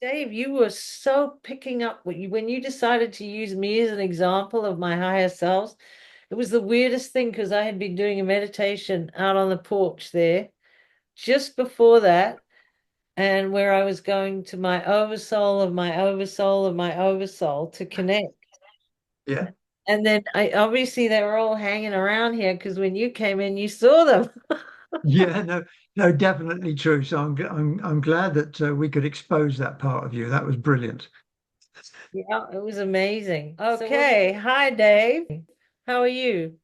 Dave, you were so picking up when you decided to use me as an example of my higher selves. It was the weirdest thing because I had been doing a meditation out on the porch there just before that, and where I was going to my oversoul of my oversoul of my oversoul to connect. Yeah. And then I obviously they were all hanging around here because when you came in, you saw them. Yeah, no, no, definitely true. So I'm glad that we could expose that part of you. That was brilliant. Yeah, it was amazing. Okay, hi Dave. How are you?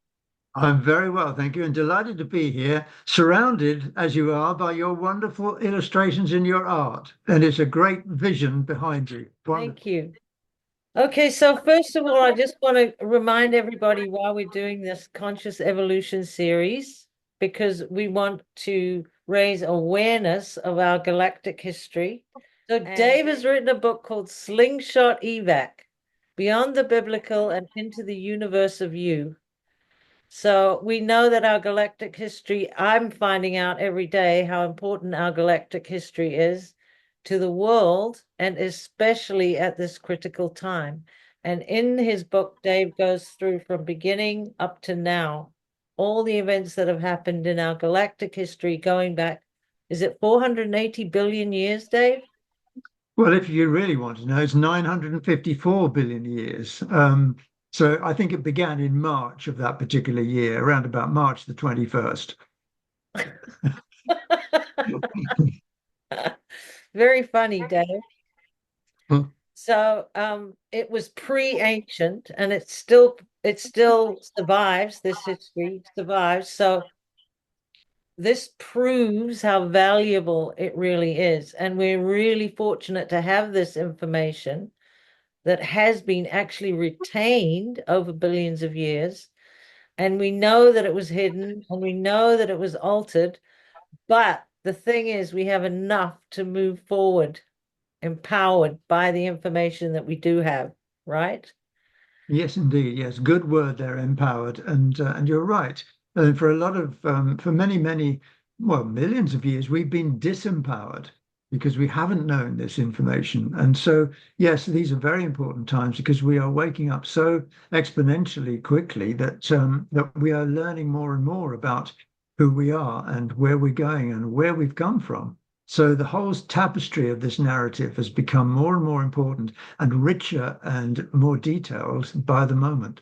I'm very well, thank you, and delighted to be here, surrounded as you are by your wonderful illustrations in your art. And it's a great vision behind you. Thank Wonderful. you. Okay, so first of all, I just want to remind everybody why we're doing this conscious evolution series, because we want to raise awareness of our galactic history. So Dave has written a book called Slingshot EVAC, Beyond the Biblical and Into the Universe of You. So we know that our galactic history, I'm finding out every day how important our galactic history is to the world, and especially at this critical time. And in his book, Dave goes through from beginning up to now, all the events that have happened in our galactic history going back, is it 480 billion years, Dave? Well, if you really want to know, it's 954 billion years. So I think it began in March of that particular year, around about March the 21st. Very funny, Dave. So it was pre-ancient and it still survives, this history survives. So this proves how valuable it really is. And we're really fortunate to have this information that has been actually retained over billions of years. And we know that it was hidden and we know that it was altered. But the thing is, we have enough to move forward empowered by the information that we do have, right? Yes, indeed. Yes, good word there, empowered, and you're right. For a lot of for many, well, millions of years, we've been disempowered because we haven't known this information. And so, yes, these are very important times because we are waking up so exponentially quickly that we are learning more and more about who we are and where we're going and where we've come from. So the whole tapestry of this narrative has become more and more important and richer and more detailed by the moment.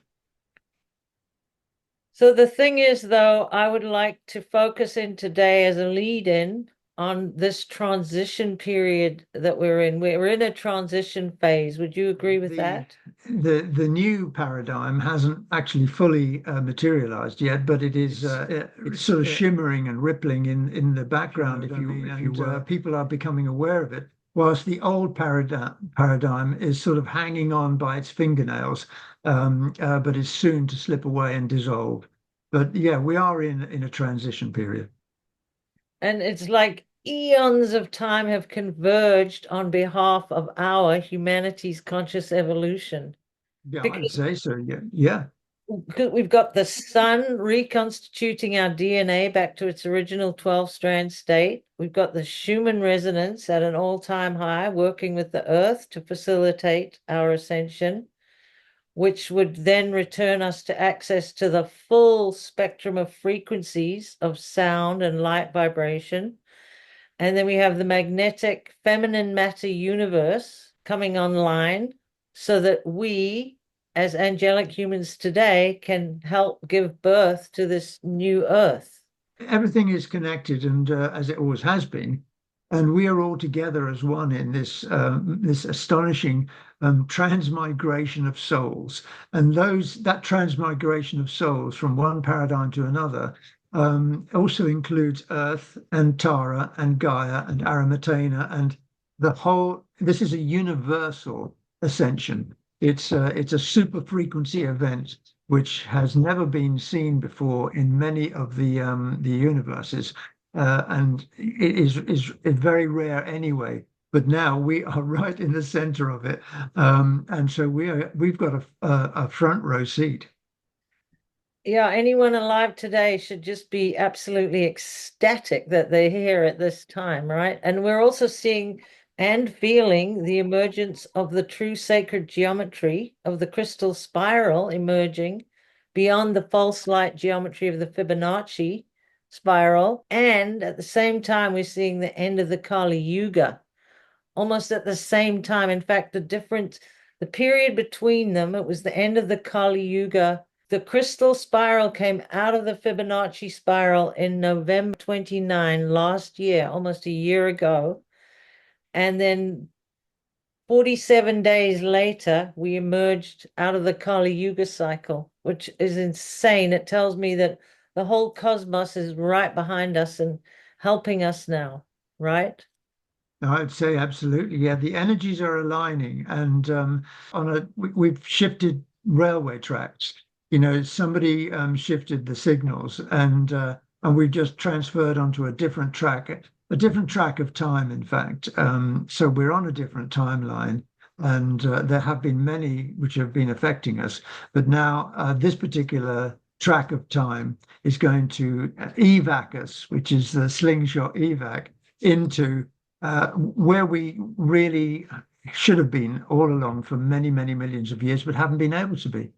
So the thing is, though, I would like to focus in today as a lead in on this transition period that we're in. We're in a transition phase. Would you agree with The that? the new paradigm hasn't actually fully materialized yet, but it's sort of shimmering and rippling in the background, if you mean, and people are becoming aware of it. Whilst the old paradigm is sort of hanging on by its fingernails, but is soon to slip away and dissolve. But yeah, we are in a transition period. And it's like eons of time have converged on behalf of our humanity's conscious evolution. Yeah, I would Because say so. Yeah, yeah. we've got the sun reconstituting our DNA back to its original 12-strand state. We've got the Schumann resonance at an all-time high, working with the Earth to facilitate our ascension, which would then return us to access to the full spectrum of frequencies of sound and light vibration. And then we have the magnetic feminine matter universe coming online so that we, as angelic humans today, can help give birth to this new earth. Everything is connected, and as it always has been, and we are all together as one in this astonishing transmigration of souls. And that transmigration of souls from one paradigm to another also includes Earth and Tara and Gaia and Aramatena and the whole. This is a universal ascension. It's a super frequency event which has never been seen before in many of the universes, and it is very rare anyway. But now we are right in the center of it, and so we've got a front row seat. Yeah, anyone alive today should just be absolutely ecstatic that they're here at this time, right? And we're also seeing and feeling the emergence of the true sacred geometry of the crystal spiral emerging beyond the false light geometry of the Fibonacci spiral. And at the same time, we're seeing the end of the Kali Yuga almost at the same time. In fact, the period between them, it was the end of the Kali Yuga. The crystal spiral came out of the Fibonacci spiral in November 29 last year, almost a year ago. And then 47 days later, we emerged out of the Kali Yuga cycle, which is insane. It tells me that the whole cosmos is right behind us and helping us now, right? I'd say absolutely. Yeah, the energies are aligning, and we've shifted railway tracks. Somebody shifted the signals, and we've just transferred onto a different track of time, in fact. So we're on a different timeline, and there have been many which have been affecting us, but now this particular track of time is going to EVAC us, which is the slingshot EVAC, into where we really should have been all along for many, many millions of years, but haven't been able to be.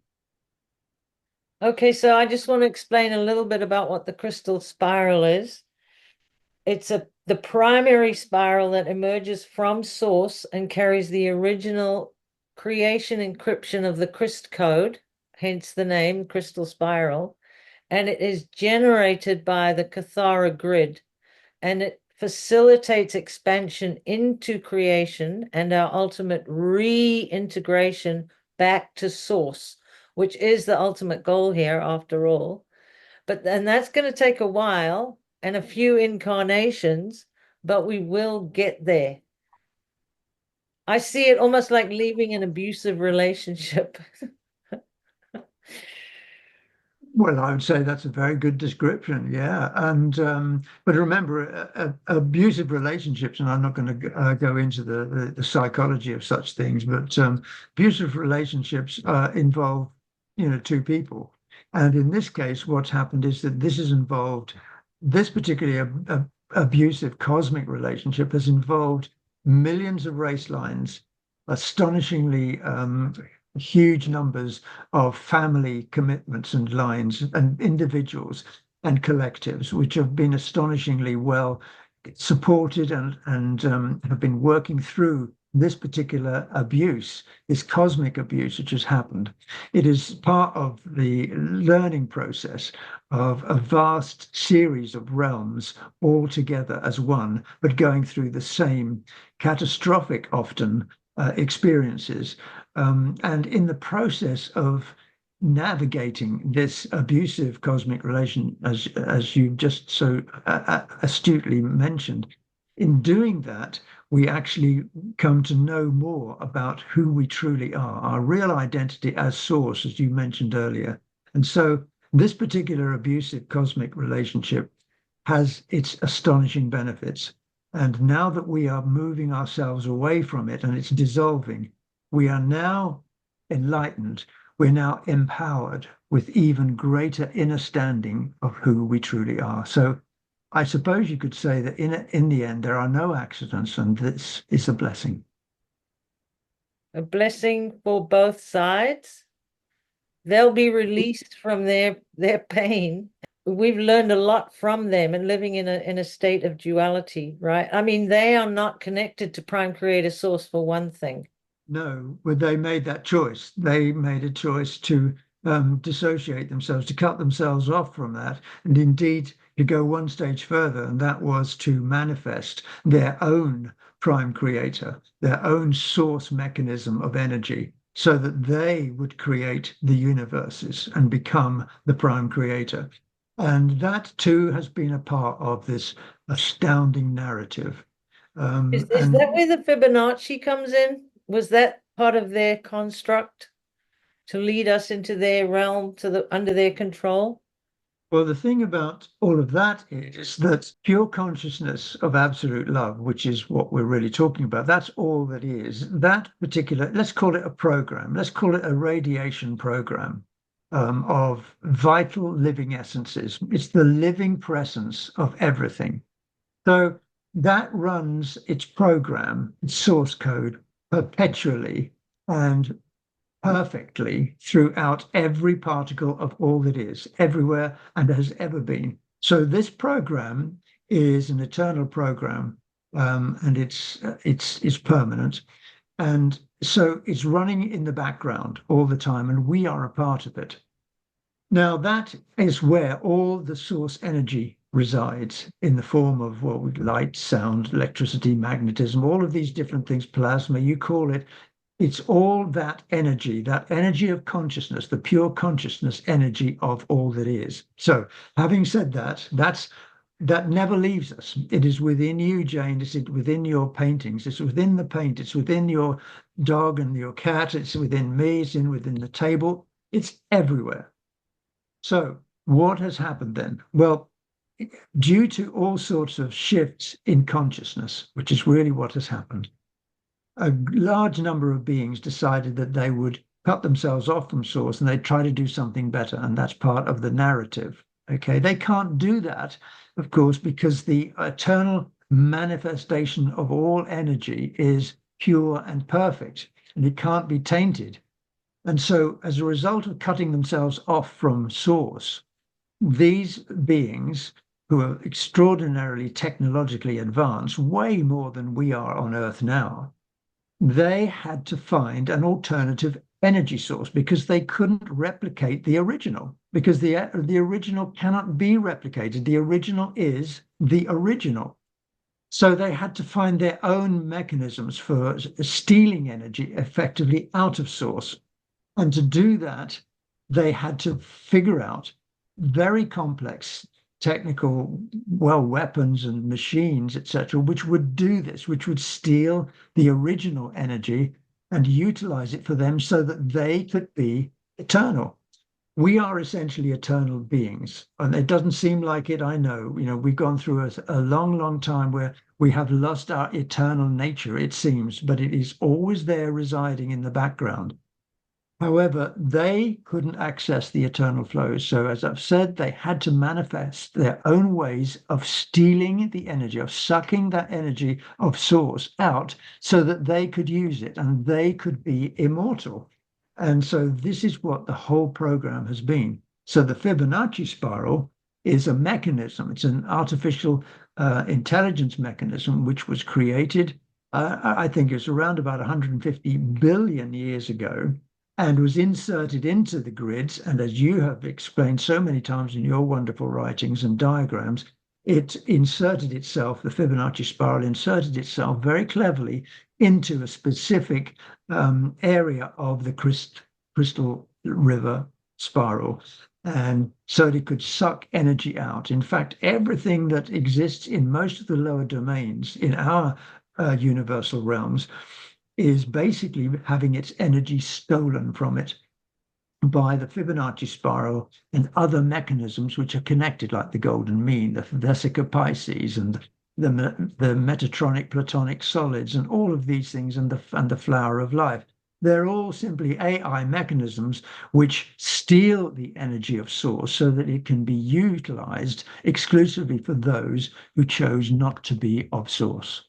Okay, so I just want to explain a little bit about what the crystal spiral is. It's the primary spiral that emerges from source and carries the original creation encryption of the Christ code, hence the name crystal spiral, and it is generated by the Cathara grid, and it facilitates expansion into creation and our ultimate reintegration back to source, which is the ultimate goal here after all. But then that's going to take a while and a few incarnations, but we will get there. I see it almost like leaving an abusive relationship. Well, I would say that's a very good description. Yeah, and but remember, abusive relationships, and I'm not going to go into the psychology of such things, but abusive relationships involve, two people, and in this case, what's happened is that this has involved this particularly abusive cosmic relationship has involved millions of race lines, astonishingly huge numbers of family commitments and lines and individuals and collectives, which have been astonishingly well supported and have been working through this particular abuse, this cosmic abuse which has happened. It is part of the learning process of a vast series of realms all together as one, but going through the same catastrophic, often, experiences. And in the process of navigating this abusive cosmic relation, as you just so astutely mentioned, in doing that, we actually come to know more about who we truly are, our real identity as source, as you mentioned earlier. And so this particular abusive cosmic relationship has its astonishing benefits. And now that we are moving ourselves away from it and it's dissolving, we are now enlightened. We're now empowered with even greater understanding of who we truly are. So I suppose you could say that in the end, there are no accidents, and this is a blessing. A blessing for both sides. They'll be released from their pain. We've learned a lot from them and living in a state of duality, right? I mean, they are not connected to Prime Creator Source for one thing. No, but they made that choice. They made a choice to dissociate themselves, to cut themselves off from that, and indeed to go one stage further, and that was to manifest their own prime creator, their own source mechanism of energy, so that they would create the universes and become the prime creator. And that too has been a part of this astounding narrative. Is And that where the Fibonacci comes in? Was that part of their construct to lead us into their realm, to the under their control? Well, the thing about all of that is that pure consciousness of absolute love, which is what we're really talking about, that's all that is. That particular, let's call it a program, let's call it a radiation program of vital living essences. It's the living presence of everything. So that runs its program, its source code perpetually and perfectly throughout every particle of all that is, everywhere, and has ever been. So this program is an eternal program, and it's permanent, and so it's running in the background all the time, and we are a part of it. Now, that is where all the source energy resides in the form of light, sound, electricity, magnetism, all of these different things, plasma, you call it. It's all that energy of consciousness, the pure consciousness energy of all that is. So, having said that, that never leaves us. It is within you, Jane. It's within your paintings. It's within the paint. It's within your dog and your cat. It's within me. It's within the table. It's everywhere. So, what has happened then? Well, due to all sorts of shifts in consciousness, which is really what has happened, a large number of beings decided that they would cut themselves off from source and they'd try to do something better. And that's part of the narrative. Okay. They can't do that, of course, because the eternal manifestation of all energy is pure and perfect and it can't be tainted. And so, as a result of cutting themselves off from source, these beings who are extraordinarily technologically advanced, way more than we are on Earth now, they had to find an alternative energy source because they couldn't replicate the original, because the original cannot be replicated. The original is the original. So they had to find their own mechanisms for stealing energy effectively out of source. And to do that, they had to figure out very complex technical, weapons and machines, etc., which would do this, which would steal the original energy and utilize it for them so that they could be eternal. We are essentially eternal beings. And it doesn't seem like it, I know. We've gone through a long, long time where we have lost our eternal nature, it seems, but it is always there residing in the background. However, they couldn't access the eternal flows. So, as I've said, they had to manifest their own ways of stealing the energy, of sucking that energy of source out so that they could use it and they could be immortal. And so, this is what the whole program has been. So, the Fibonacci spiral is a mechanism, it's an artificial intelligence mechanism which was created, I think it was around about 150 billion years ago and was inserted into the grids. And as you have explained so many times in your wonderful writings and diagrams, it inserted itself, the Fibonacci spiral inserted itself very cleverly into a specific area of the crystal river spiral. And so it could suck energy out. In fact, everything that exists in most of the lower domains in our universal realms is basically having its energy stolen from it by the Fibonacci spiral and other mechanisms which are connected, like the golden mean, the Vesica Pisces, and the Metatronic Platonic solids, and all of these things, and the flower of life. They're all simply AI mechanisms which steal the energy of source so that it can be utilized exclusively for those who chose not to be of source.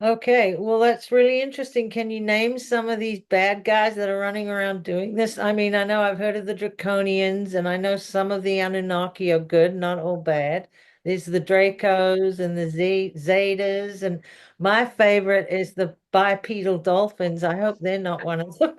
Okay, well, that's really interesting. Can you name some of these bad guys that are running around doing this? I mean, I know I've heard of the Draconians, and I know some of the Anunnaki are good, not all bad. There's the Dracos and the Zetas, and my favorite is the bipedal dolphins. I hope they're not one of them.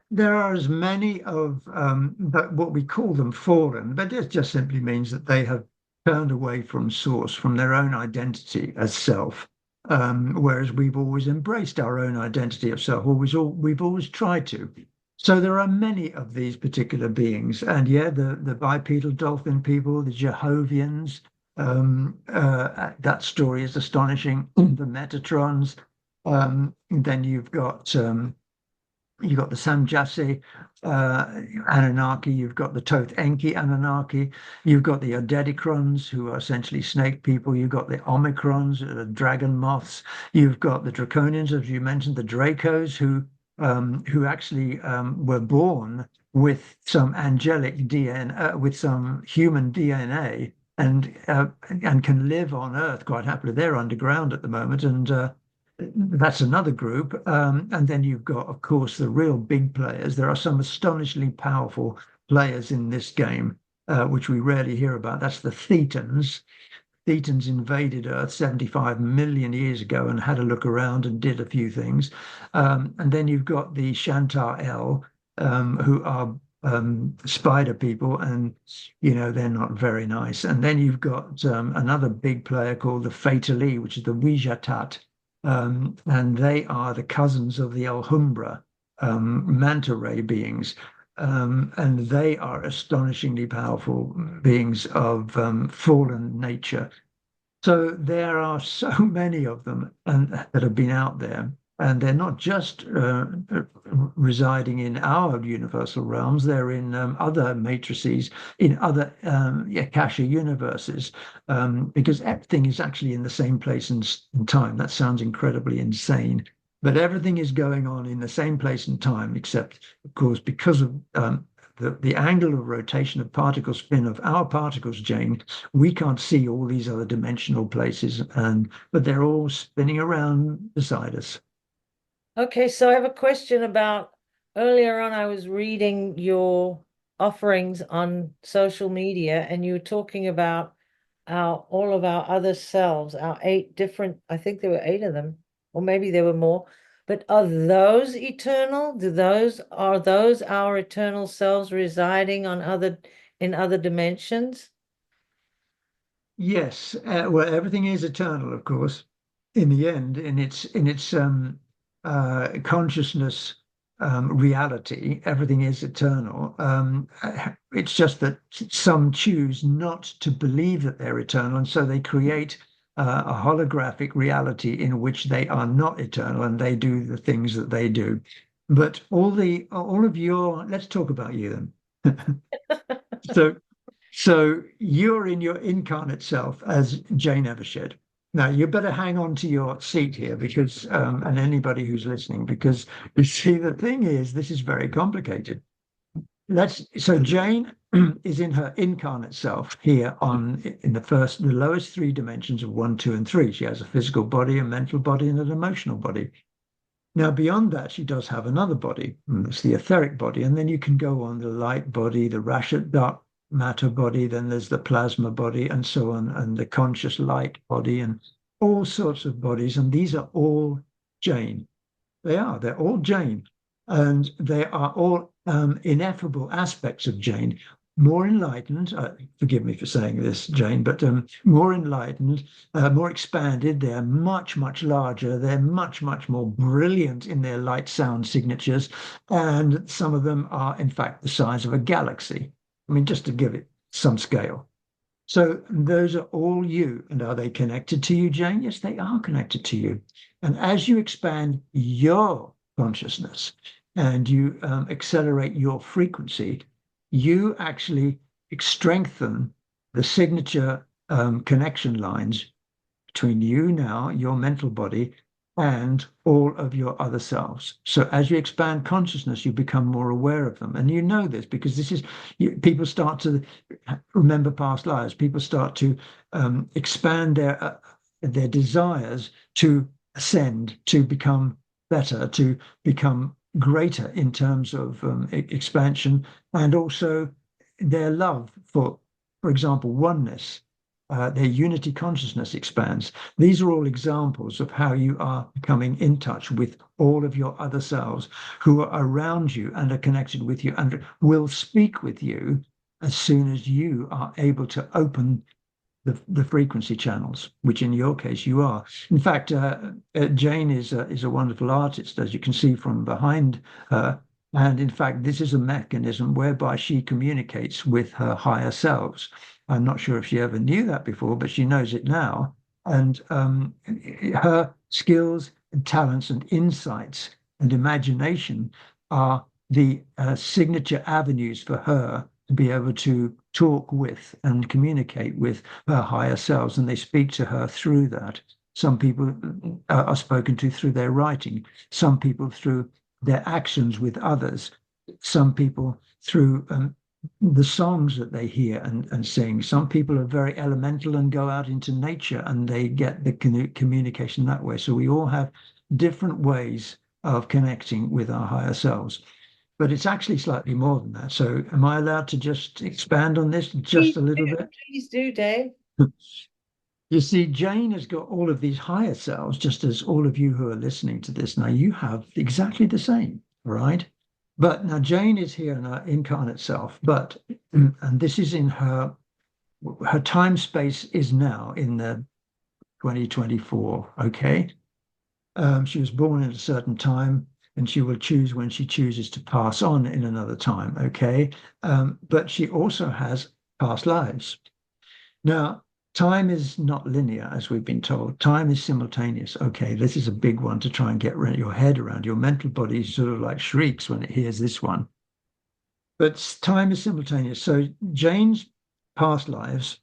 There are as many of what we call them fallen, but it just simply means that they have turned away from source, from their own identity as self. Whereas we've always embraced our own identity of self, we've always tried to. So there are many of these particular beings, and yeah, the bipedal dolphin people, the Jehovians. That story is astonishing. The Metatrons. Then you've got the Samjasi Anunnaki, you've got the Toth Enki Anunnaki, you've got the Odedicrons, who are essentially snake people, you've got the Omicrons, dragon moths, you've got the Draconians, as you mentioned, the Dracos, who actually were born with some angelic DNA, with some human DNA, and can live on Earth quite happily. They're underground at the moment, and that's another group. And then you've got, of course, the real big players. There are some astonishingly powerful players in this game, which we rarely hear about. That's the Thetans. Thetans invaded Earth 75 million years ago and had a look around and did a few things. And then you've got the Shantar El, who are spider people, and they're not very nice. And then you've got another big player called the Fatali, which is the Wijatat, and they are the cousins of the Alhambra manta ray beings. And they are astonishingly powerful beings of fallen nature. So there are so many of them that have been out there, and they're not just residing in our universal realms. They're in other matrices, in other Akasha universes, because everything is actually in the same place and time. That sounds incredibly insane, but everything is going on in the same place and time, except, of course, because of the angle of rotation of particle spin of our particles, Jane, we can't see all these other dimensional places, but they're all spinning around beside us. Okay, so I have a question about earlier on, I was reading your offerings on social media, and you were talking about our all of our other selves, our eight different, I think there were eight of them, or maybe there were more. But are those eternal? Are those our eternal selves residing on in other dimensions? Yes, well, everything is eternal, of course, in the end, in its consciousness reality. Everything is eternal. It's just that some choose not to believe that they're eternal, and so they create a holographic reality in which they are not eternal, and they do the things that they do. But all of your, let's talk about you then. So so you're in your incarnate self as Jane Evershed. Now you better hang on to your seat here because, and anybody who's listening, because you see the thing is this is very complicated. So Jane is in her incarnate self here in the lowest three dimensions of one, two, and three. She has a physical body, a mental body, and an emotional body. Now, beyond that, she does have another body. And it's the etheric body. And then you can go on the light body, the Rashid dark matter body, then there's the plasma body, and so on, and the conscious light body, and all sorts of bodies. And these are all Jane. They're all Jane. And they are all ineffable aspects of Jane, more enlightened. Forgive me for saying this, Jane, but more enlightened, more expanded. They're much, much larger. They're much, much more brilliant in their light sound signatures. And some of them are, in fact, the size of a galaxy. I mean, just to give it some scale. So those are all you. And are they connected to you, Jane? Yes, they are connected to you. And as you expand your consciousness and you accelerate your frequency, you actually strengthen the signature connection lines between you now, your mental body, and all of your other selves. So as you expand consciousness, you become more aware of them. And you know this because people start to remember past lives. People start to expand their desires to ascend, to become better, to become greater in terms of expansion, and also their love for example, oneness. Their unity consciousness expands. These are all examples of how you are becoming in touch with all of your other selves who are around you and are connected with you and will speak with you as soon as you are able to open the frequency channels, which in your case you are. In fact, Jane is a wonderful artist, as you can see from behind her. And in fact, this is a mechanism whereby she communicates with her higher selves. I'm not sure if she ever knew that before, but she knows it now. And her skills and talents and insights and imagination are the signature avenues for her to be able to talk with and communicate with her higher selves, and they speak to her through that. Some people are spoken to through their writing, some people through their actions with others, some people through the songs that they hear and sing. Some people are very elemental and go out into nature and they get the communication that way. So we all have different ways of connecting with our higher selves. But it's actually slightly more than that. So am I allowed to just expand on this just Please a little do, bit? please do, Dave. You see, Jane has got all of these higher selves, just as all of you who are listening to this now, you have exactly the same, right? But now Jane is here in her incarnate self, but and this is in her time space is now in the 2024, okay? She was born at a certain time, and she will choose when she chooses to pass on in another time, okay? But she also has past lives. Now, time is not linear, as we've been told. Time is simultaneous. Okay, this is a big one to try and get your head around. Your mental body sort of like shrieks when it hears this one. But time is simultaneous. So Jane's past lives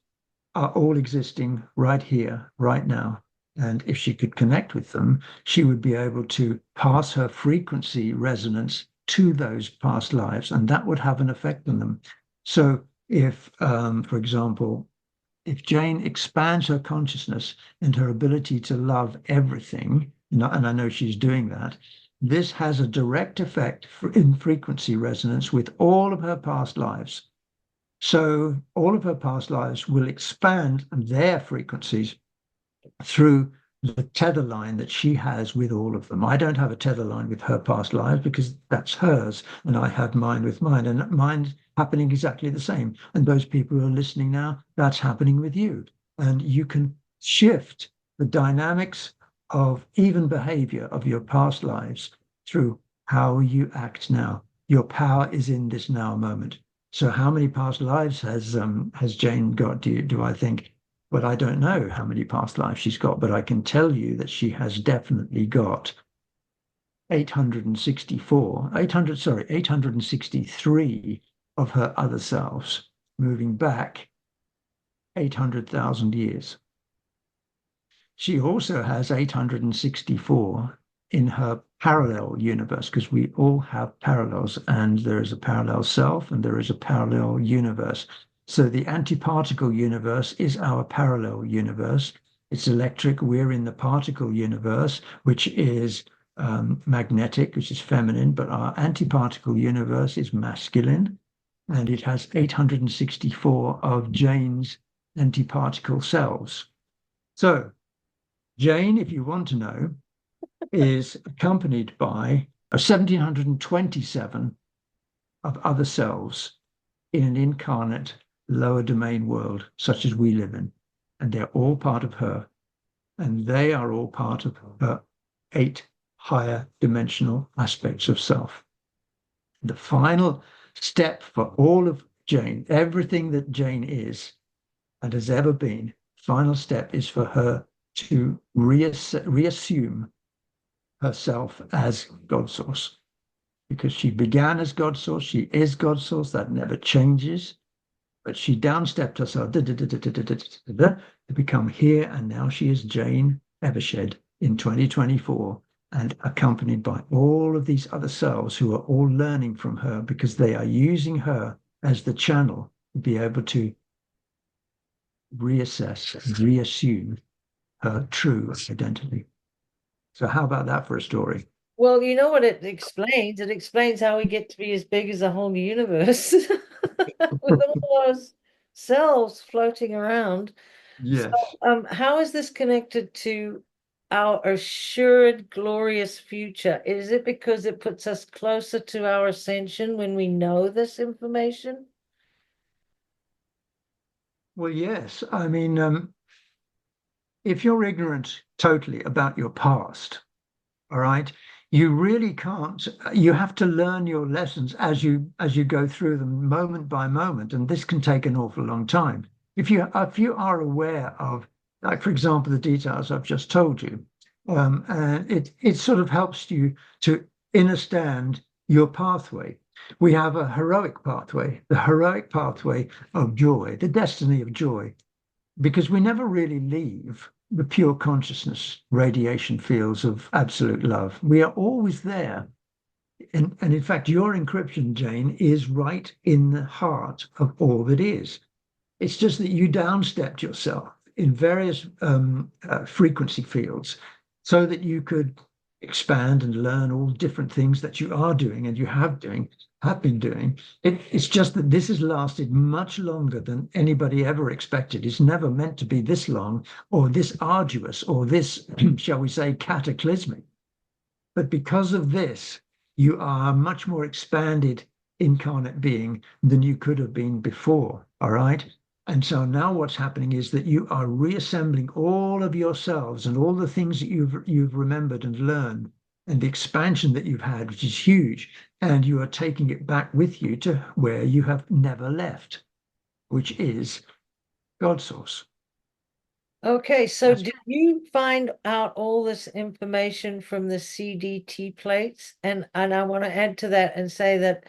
are all existing right here, right now. And if she could connect with them, she would be able to pass her frequency resonance to those past lives, and that would have an effect on them. So if, for example, if Jane expands her consciousness and her ability to love everything, and I know she's doing that, this has a direct effect in frequency resonance with all of her past lives. So all of her past lives will expand their frequencies through the tether line that she has with all of them. I don't have a tether line with her past lives because that's hers, and I have mine with mine, and mine happening exactly the same. And those people who are listening now, that's happening with you. And you can shift the dynamics of even behavior of your past lives through how you act now. Your power is in this now moment. So how many past lives has Jane got? Do I think? But I don't know how many past lives she's got, but I can tell you that she has definitely got 863 of her other selves moving back 800,000 years. She also has 864 in her parallel universe, because we all have parallels, and there is a parallel self and there is a parallel universe. So the antiparticle universe is our parallel universe. It's electric. We're in the particle universe, which is magnetic, which is feminine, but our antiparticle universe is masculine, and it has 864 of Jane's antiparticle selves. So Jane, if you want to know, is accompanied by 1,727 of other selves in an incarnate lower domain world, such as we live in. And they're all part of her. And they are all part of her 8 higher dimensional aspects of self. The final step for all of Jane, everything that Jane is and has ever been, final step is for her to reassume herself as God Source, because she began as God Source, she is God Source, that never changes, but she downstepped herself to become here, and now she is Jane Evershed in 2024, and accompanied by all of these other selves who are all learning from her, because they are using her as the channel to be able to reassess, reassume her true identity. So how about that for a story? Well, you know what it explains? It explains how we get to be as big as the whole universe with all those cells floating around. So, Yes. how is this connected to our assured glorious future? Is it because it puts us closer to our ascension when we know this information? Well, yes. I mean, if you're ignorant totally about your past, all right, you really can't. You have to learn your lessons as you go through them moment by moment, and this can take an awful long time. If you are aware of, like for example, the details I've just told you, and it sort of helps you to understand your pathway. We have a heroic pathway, the heroic pathway of joy, the destiny of joy, because we never really leave the pure consciousness radiation fields of absolute love. We are always there. And in fact, your encryption, Jane, is right in the heart of all that is. It's just that you downstepped yourself in various frequency fields so that you could expand and learn all different things that you are doing and you have been doing. It's just that this has lasted much longer than anybody ever expected. It's never meant to be this long or this arduous or this, shall we say, cataclysmic. But because of this, you are a much more expanded incarnate being than you could have been before. All right. And so now what's happening is that you are reassembling all of yourselves and all the things that you've remembered and learned and the expansion that you've had, which is huge, and you are taking it back with you to where you have never left, which is God source. Okay, so That's did you find out all this information from the CDT plates? And I want to add to that and say that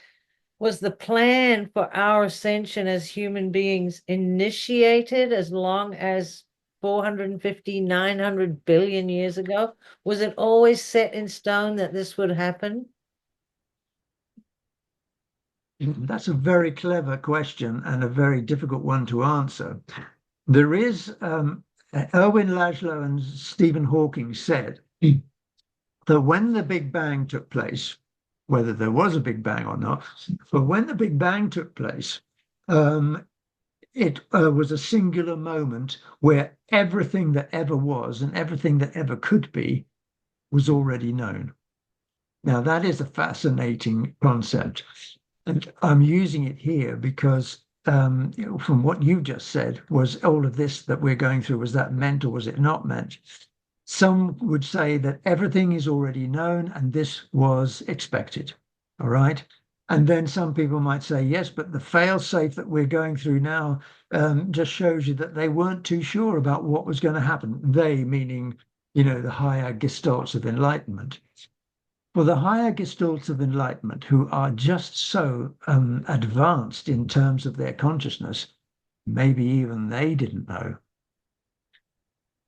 was the plan for our ascension as human beings initiated as long as 450, 900 billion years ago? Was it always set in stone that this would happen? that's a very clever question and a very difficult one to answer. There is Erwin Laszlo and Stephen Hawking said that when the Big Bang took place, whether there was a Big Bang or not, but when the Big Bang took place, it was a singular moment where everything that ever was and everything that ever could be was already known. Now, that is a fascinating concept. And I'm using it here because from what you just said, was all of this that we're going through, was that meant or was it not meant? Some would say that everything is already known and this was expected. All right. And then some people might say, yes, but the fail-safe that we're going through now just shows you that they weren't too sure about what was going to happen. They, meaning, the higher gestalts of enlightenment. For the higher gestalts of enlightenment, who are just so advanced in terms of their consciousness, maybe even they didn't know.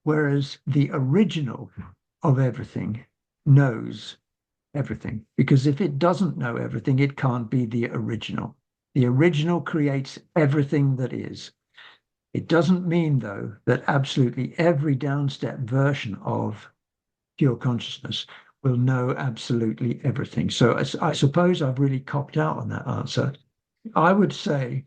Whereas the original of everything knows everything. Because if it doesn't know everything, it can't be the original. The original creates everything that is. It doesn't mean, though, that absolutely every downstep version of pure consciousness will know absolutely everything. So I suppose I've really copped out on that answer. I would say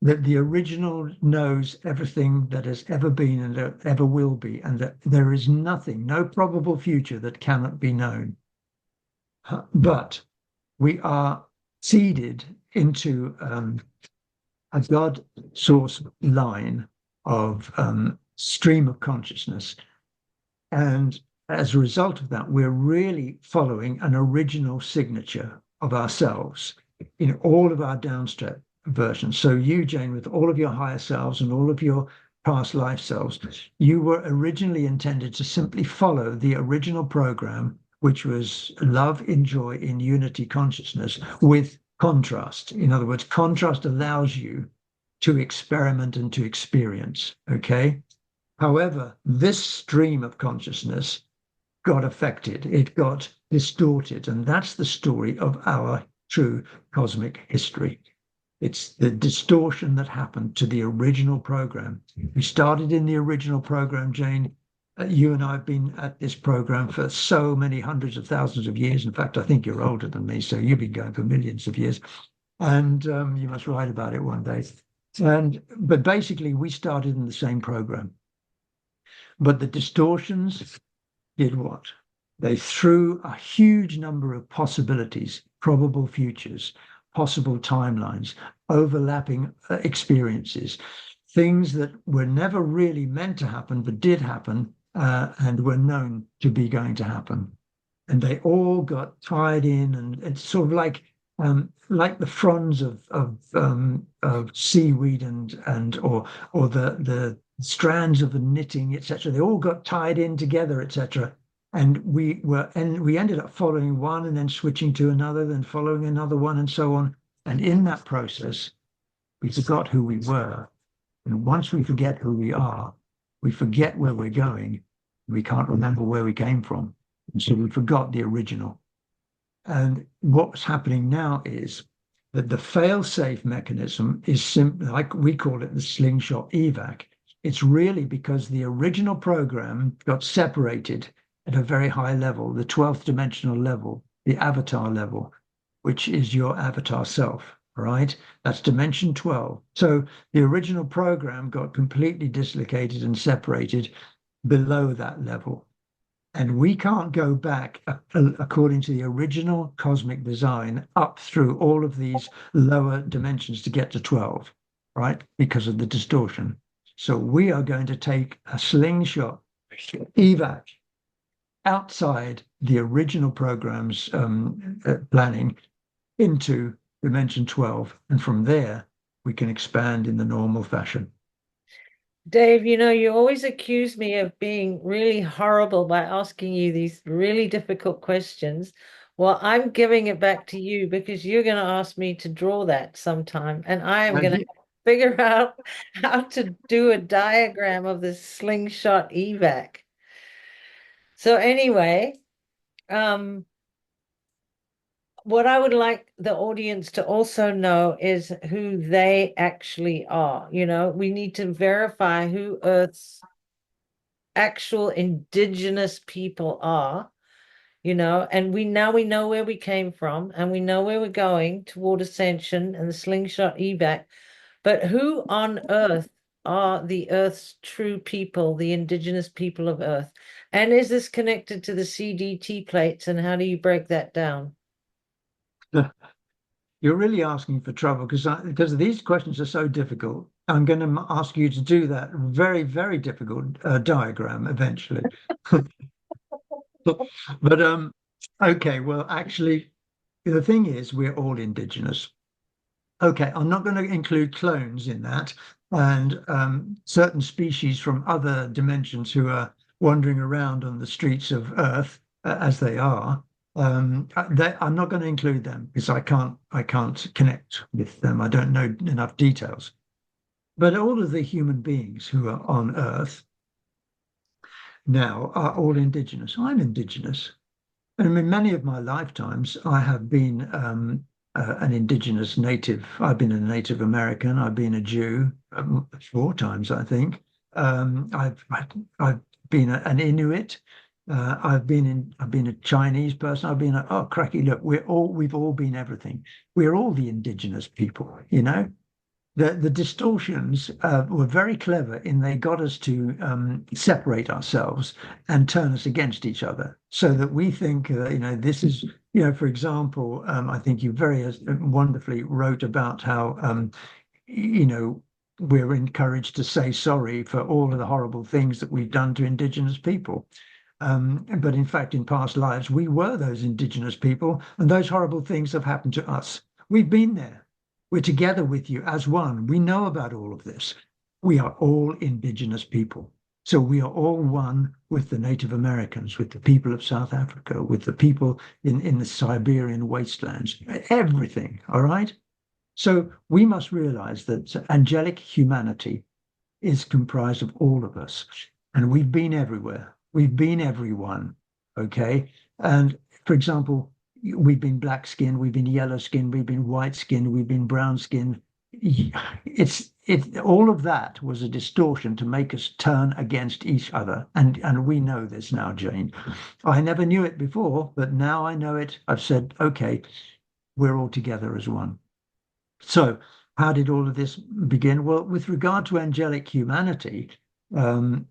that the original knows everything that has ever been and that ever will be, and that there is nothing, no probable future that cannot be known. But we are seeded into a God source line of stream of consciousness. And as a result of that, we're really following an original signature of ourselves in all of our downstep versions. So you, Jane, with all of your higher selves and all of your past life selves, you were originally intended to simply follow the original program, which was love in joy in unity consciousness with contrast. In other words, contrast allows you to experiment and to experience. Okay. However, this stream of consciousness got affected, it got distorted, and that's the story of our true cosmic history. It's the distortion that happened to the original program. We started in the original program, Jane. You and I have been at this program for so many hundreds of thousands of years. In fact, I think you're older than me, so you've been going for millions of years. And you must write about it one day. But basically, we started in the same program. But the distortions did what? They threw a huge number of possibilities, probable futures, possible timelines, overlapping experiences, things that were never really meant to happen, but did happen and were known to be going to happen. And they all got tied in, and it's sort of like the fronds of seaweed or the strands of the knitting, etc. They all got tied in together, etc. And we ended up following one and then switching to another, then following another one, and so on. And in that process, we forgot who we were. And once we forget who we are, we forget where we're going. We can't remember where we came from. And so we forgot the original. And what's happening now is that the fail-safe mechanism is simply, like we call it, the slingshot EVAC. It's really because the original program got separated at a very high level, the 12th dimensional level, the avatar level, which is your avatar self, right? That's dimension 12. So the original program got completely dislocated and separated below that level. And we can't go back, according to the original cosmic design, up through all of these lower dimensions to get to 12, right? Because of the distortion. So we are going to take a slingshot EVAC outside the original program's planning into dimension 12. And from there, we can expand in the normal fashion. Dave, you always accuse me of being really horrible by asking you these really difficult questions. Well, I'm giving it back to you because you're going to ask me to draw that sometime, and I am going to And figure out how to do a diagram of this slingshot evac. So anyway, um, what I would like the audience to also know is who they actually are. We need to verify who Earth's actual indigenous people are, and we know where we came from and we know where we're going toward Ascension and the slingshot evac. But who on Earth are the Earth's true people, the indigenous people of Earth? And is this connected to the CDT plates, and how do you break that down? you're really asking for trouble because these questions are so difficult. I'm going to ask you to do that very, very difficult diagram eventually. But okay, well, actually, the thing is, we're all indigenous. Okay, I'm not going to include clones in that, and certain species from other dimensions who are wandering around on the streets of Earth as they are. I'm not going to include them because I can't connect with them. I don't know enough details. But all of the human beings who are on Earth now are all indigenous. I'm indigenous. And in many of my lifetimes, I have been an indigenous native. I've been a Native American. I've been a Jew 4 times, I think. I've been an Inuit. I've been a Chinese person. I've been oh cracky, look, we've all been everything. We're all the indigenous people, you know. The distortions were very clever in they got us to separate ourselves and turn us against each other so that we think, this is, for example, I think you very wonderfully wrote about how, you know, we're encouraged to say sorry for all of the horrible things that we've done to Indigenous people. But in fact, in past lives, we were those Indigenous people, and those horrible things have happened to us. We've been there. We're together with you as one. We know about all of this. We are all indigenous people. So we are all one with the Native Americans, with the people of South Africa, with the people in the Siberian wastelands, everything. All right. So we must realize that angelic humanity is comprised of all of us. And we've been everywhere. We've been everyone. Okay. And for example, we've been black skin, we've been yellow skin, we've been white skin, we've been brown skin. All of that was a distortion to make us turn against each other. And we know this now, Jane. I never knew it before, but now I know it. I've said, okay, we're all together as one. So how did all of this begin? Well, with regard to angelic humanity,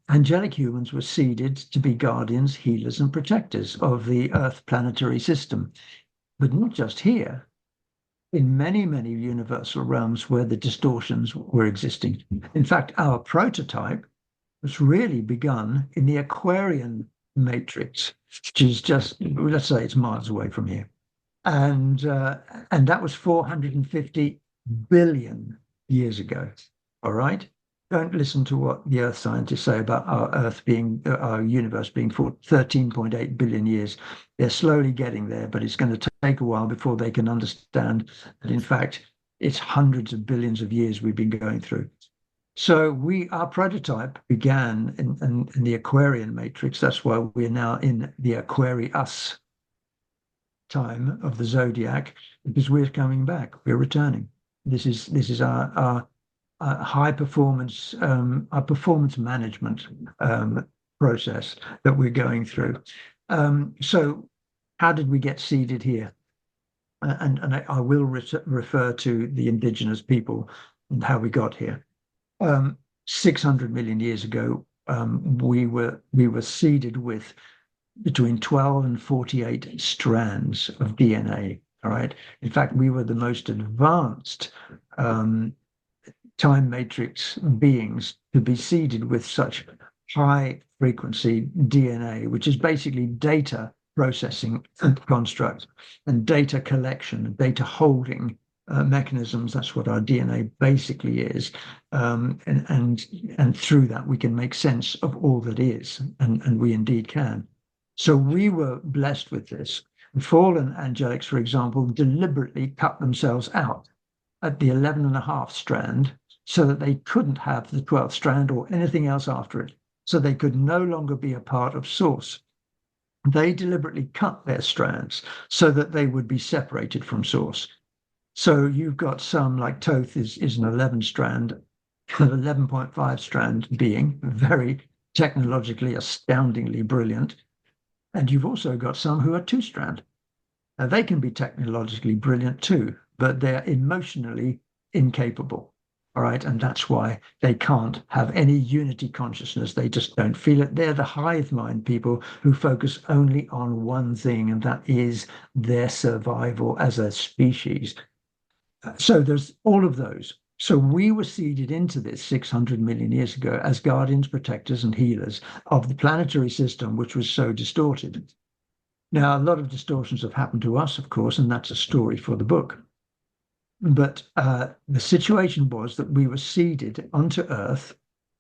angelic humans were seeded to be guardians, healers, and protectors of the Earth planetary system. But not just here, in many, many universal realms where the distortions were existing. In fact, our prototype was really begun in the Aquarian matrix, which is just, let's say it's miles away from here. And that was 450 billion years ago. All right. Don't listen to what the Earth scientists say about our universe being for 13.8 billion years. They're slowly getting there, but it's going to take a while before they can understand that, in fact, it's hundreds of billions of years we've been going through. So our prototype began in the Aquarian matrix. That's why we're now in the Aquarius time of the zodiac because we're coming back. We're returning. This is our high performance our performance management process that we're going through. So, how did we get seeded here? And I will refer to the indigenous people and how we got here. 600 million years ago, we were seeded with between 12 and 48 strands of DNA. All right. In fact, we were the most advanced time matrix beings to be seeded with such high frequency DNA, which is basically data processing and construct and data collection, data holding mechanisms. That's what our DNA basically is, and through that we can make sense of all that is, and we indeed can. So we were blessed with this. The fallen angelics, for example, deliberately cut themselves out at the 11 and a half strand so that they couldn't have the 12th strand or anything else after it. So they could no longer be a part of source. They deliberately cut their strands so that they would be separated from source. So you've got some, like Thoth is an 11 strand, an 11.5 strand being, very technologically astoundingly brilliant. And you've also got some who are 2 strand. Now they can be technologically brilliant too, but they're emotionally incapable. All right. And that's why they can't have any unity consciousness. They just don't feel it. They're the hive mind people who focus only on one thing, and that is their survival as a species. So there's all of those. So we were seeded into this 600 million years ago as guardians, protectors, and healers of the planetary system, which was so distorted. Now, a lot of distortions have happened to us, of course, and that's a story for the book. But the situation was that we were seeded onto Earth,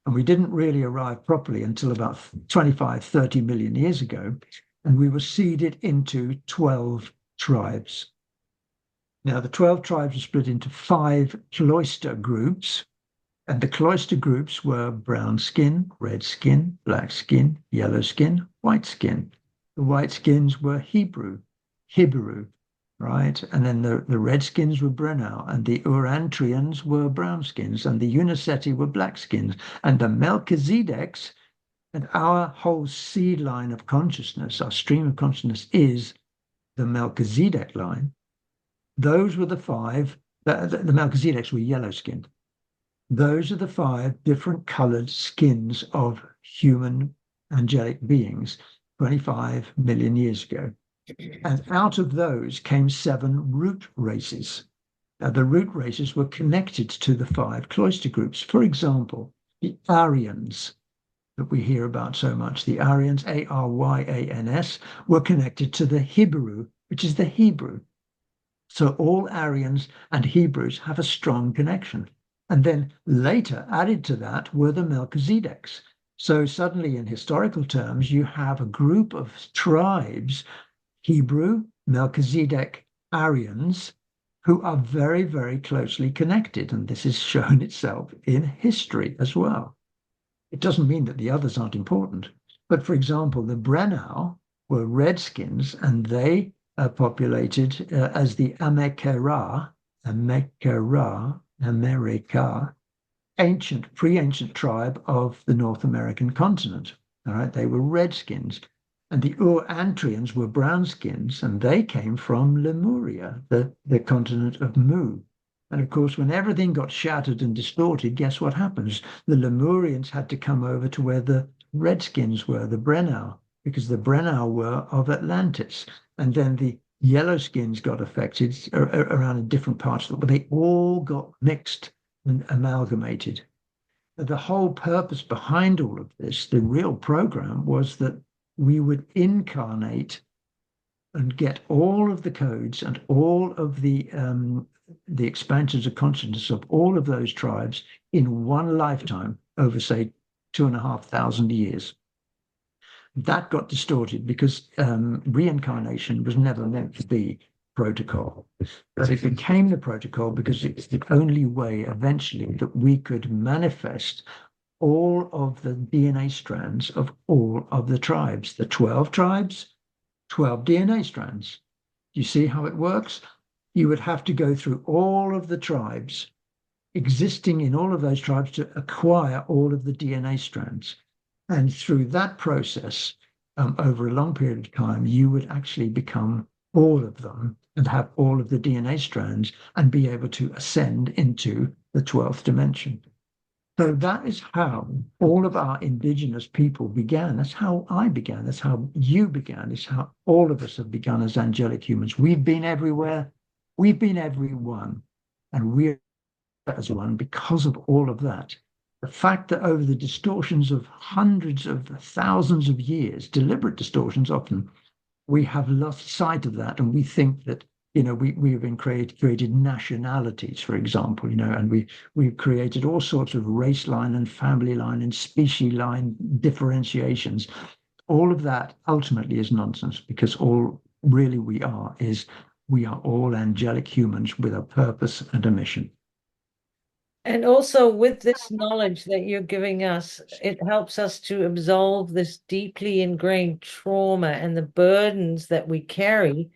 and we didn't really arrive properly until about 25, 30 million years ago. And we were seeded into 12 tribes. Now, the 12 tribes were split into 5 cloister groups, and the cloister groups were brown skin, red skin, black skin, yellow skin, white skin. The white skins were Hebrew, right? And then the redskins were Brenau, and the Urantrians were brown skins, and the Uniseti were black skins, and the Melchizedeks, and our whole seed line of consciousness, our stream of consciousness is the Melchizedek line. Those were the 5, the Melchizedeks were yellow skinned. Those are the 5 different colored skins of human angelic beings 25 million years ago. And out of those came 7 root races. Now, the root races were connected to the 5 cloister groups. For example, the Aryans that we hear about so much, the Aryans, Aryans, were connected to the Hebrew, which is the Hebrew. So all Aryans and Hebrews have a strong connection. And then later added to that were the Melchizedeks. So suddenly, in historical terms, you have a group of tribes, Hebrew, Melchizedek, Aryans, who are very, very closely connected. And this has shown itself in history as well. It doesn't mean that the others aren't important. But for example, the Brenau were redskins, and they populated as the America, pre-ancient tribe of the North American continent. All right, they were redskins. And the Urantrians were brownskins, and they came from Lemuria, the continent of Mu. And of course, when everything got shattered and distorted, guess what happens? The Lemurians had to come over to where the redskins were, the Brenau, because the Brenau were of Atlantis. And then the yellowskins got affected around in different parts of it, but they all got mixed and amalgamated. The whole purpose behind all of this, the real program, was that we would incarnate and get all of the codes and all of the expansions of consciousness of all of those tribes in one lifetime over, say, 2,500 years. That got distorted because reincarnation was never meant to be protocol. But it became the protocol because it's the only way eventually that we could manifest all of the DNA strands of all of the tribes, the 12 tribes, 12 DNA strands. You see how it works? You would have to go through all of the tribes existing in all of those tribes to acquire all of the DNA strands. And through that process, over a long period of time, you would actually become all of them and have all of the DNA strands and be able to ascend into the 12th dimension. So that is how all of our indigenous people began. That's how I began. That's how you began. It's how all of us have begun as angelic humans. We've been everywhere. We've been everyone. And we're as one because of all of that. The fact that over the distortions of hundreds of thousands of years, deliberate distortions often, we have lost sight of that, and we think that we have been created nationalities, for example, and we've created all sorts of race line and family line and species line differentiations. All of that ultimately is nonsense, because all really we are all angelic humans with a purpose and a mission. And also, with this knowledge that you're giving us, it helps us to absolve this deeply ingrained trauma and the burdens that we carry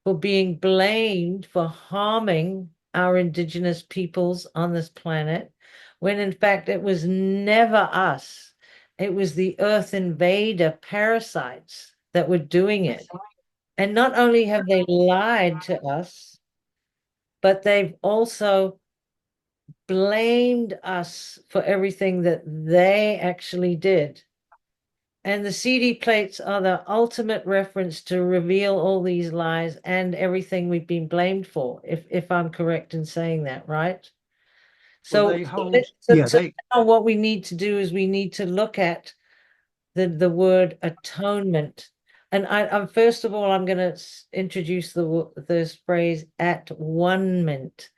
for being blamed for harming our indigenous peoples on this planet, when in fact it was never us. It was the Earth invader parasites that were doing it. And not only have they lied to us, but they've also blamed us for everything that they actually did. And the CD plates are the ultimate reference to reveal all these lies and everything we've been blamed for, if I'm correct in saying that, right? Well, So, they hold, so, yeah, so they, now what we need to do is we need to look at the word atonement. And I'm first of all, I'm going to introduce this phrase at one mint.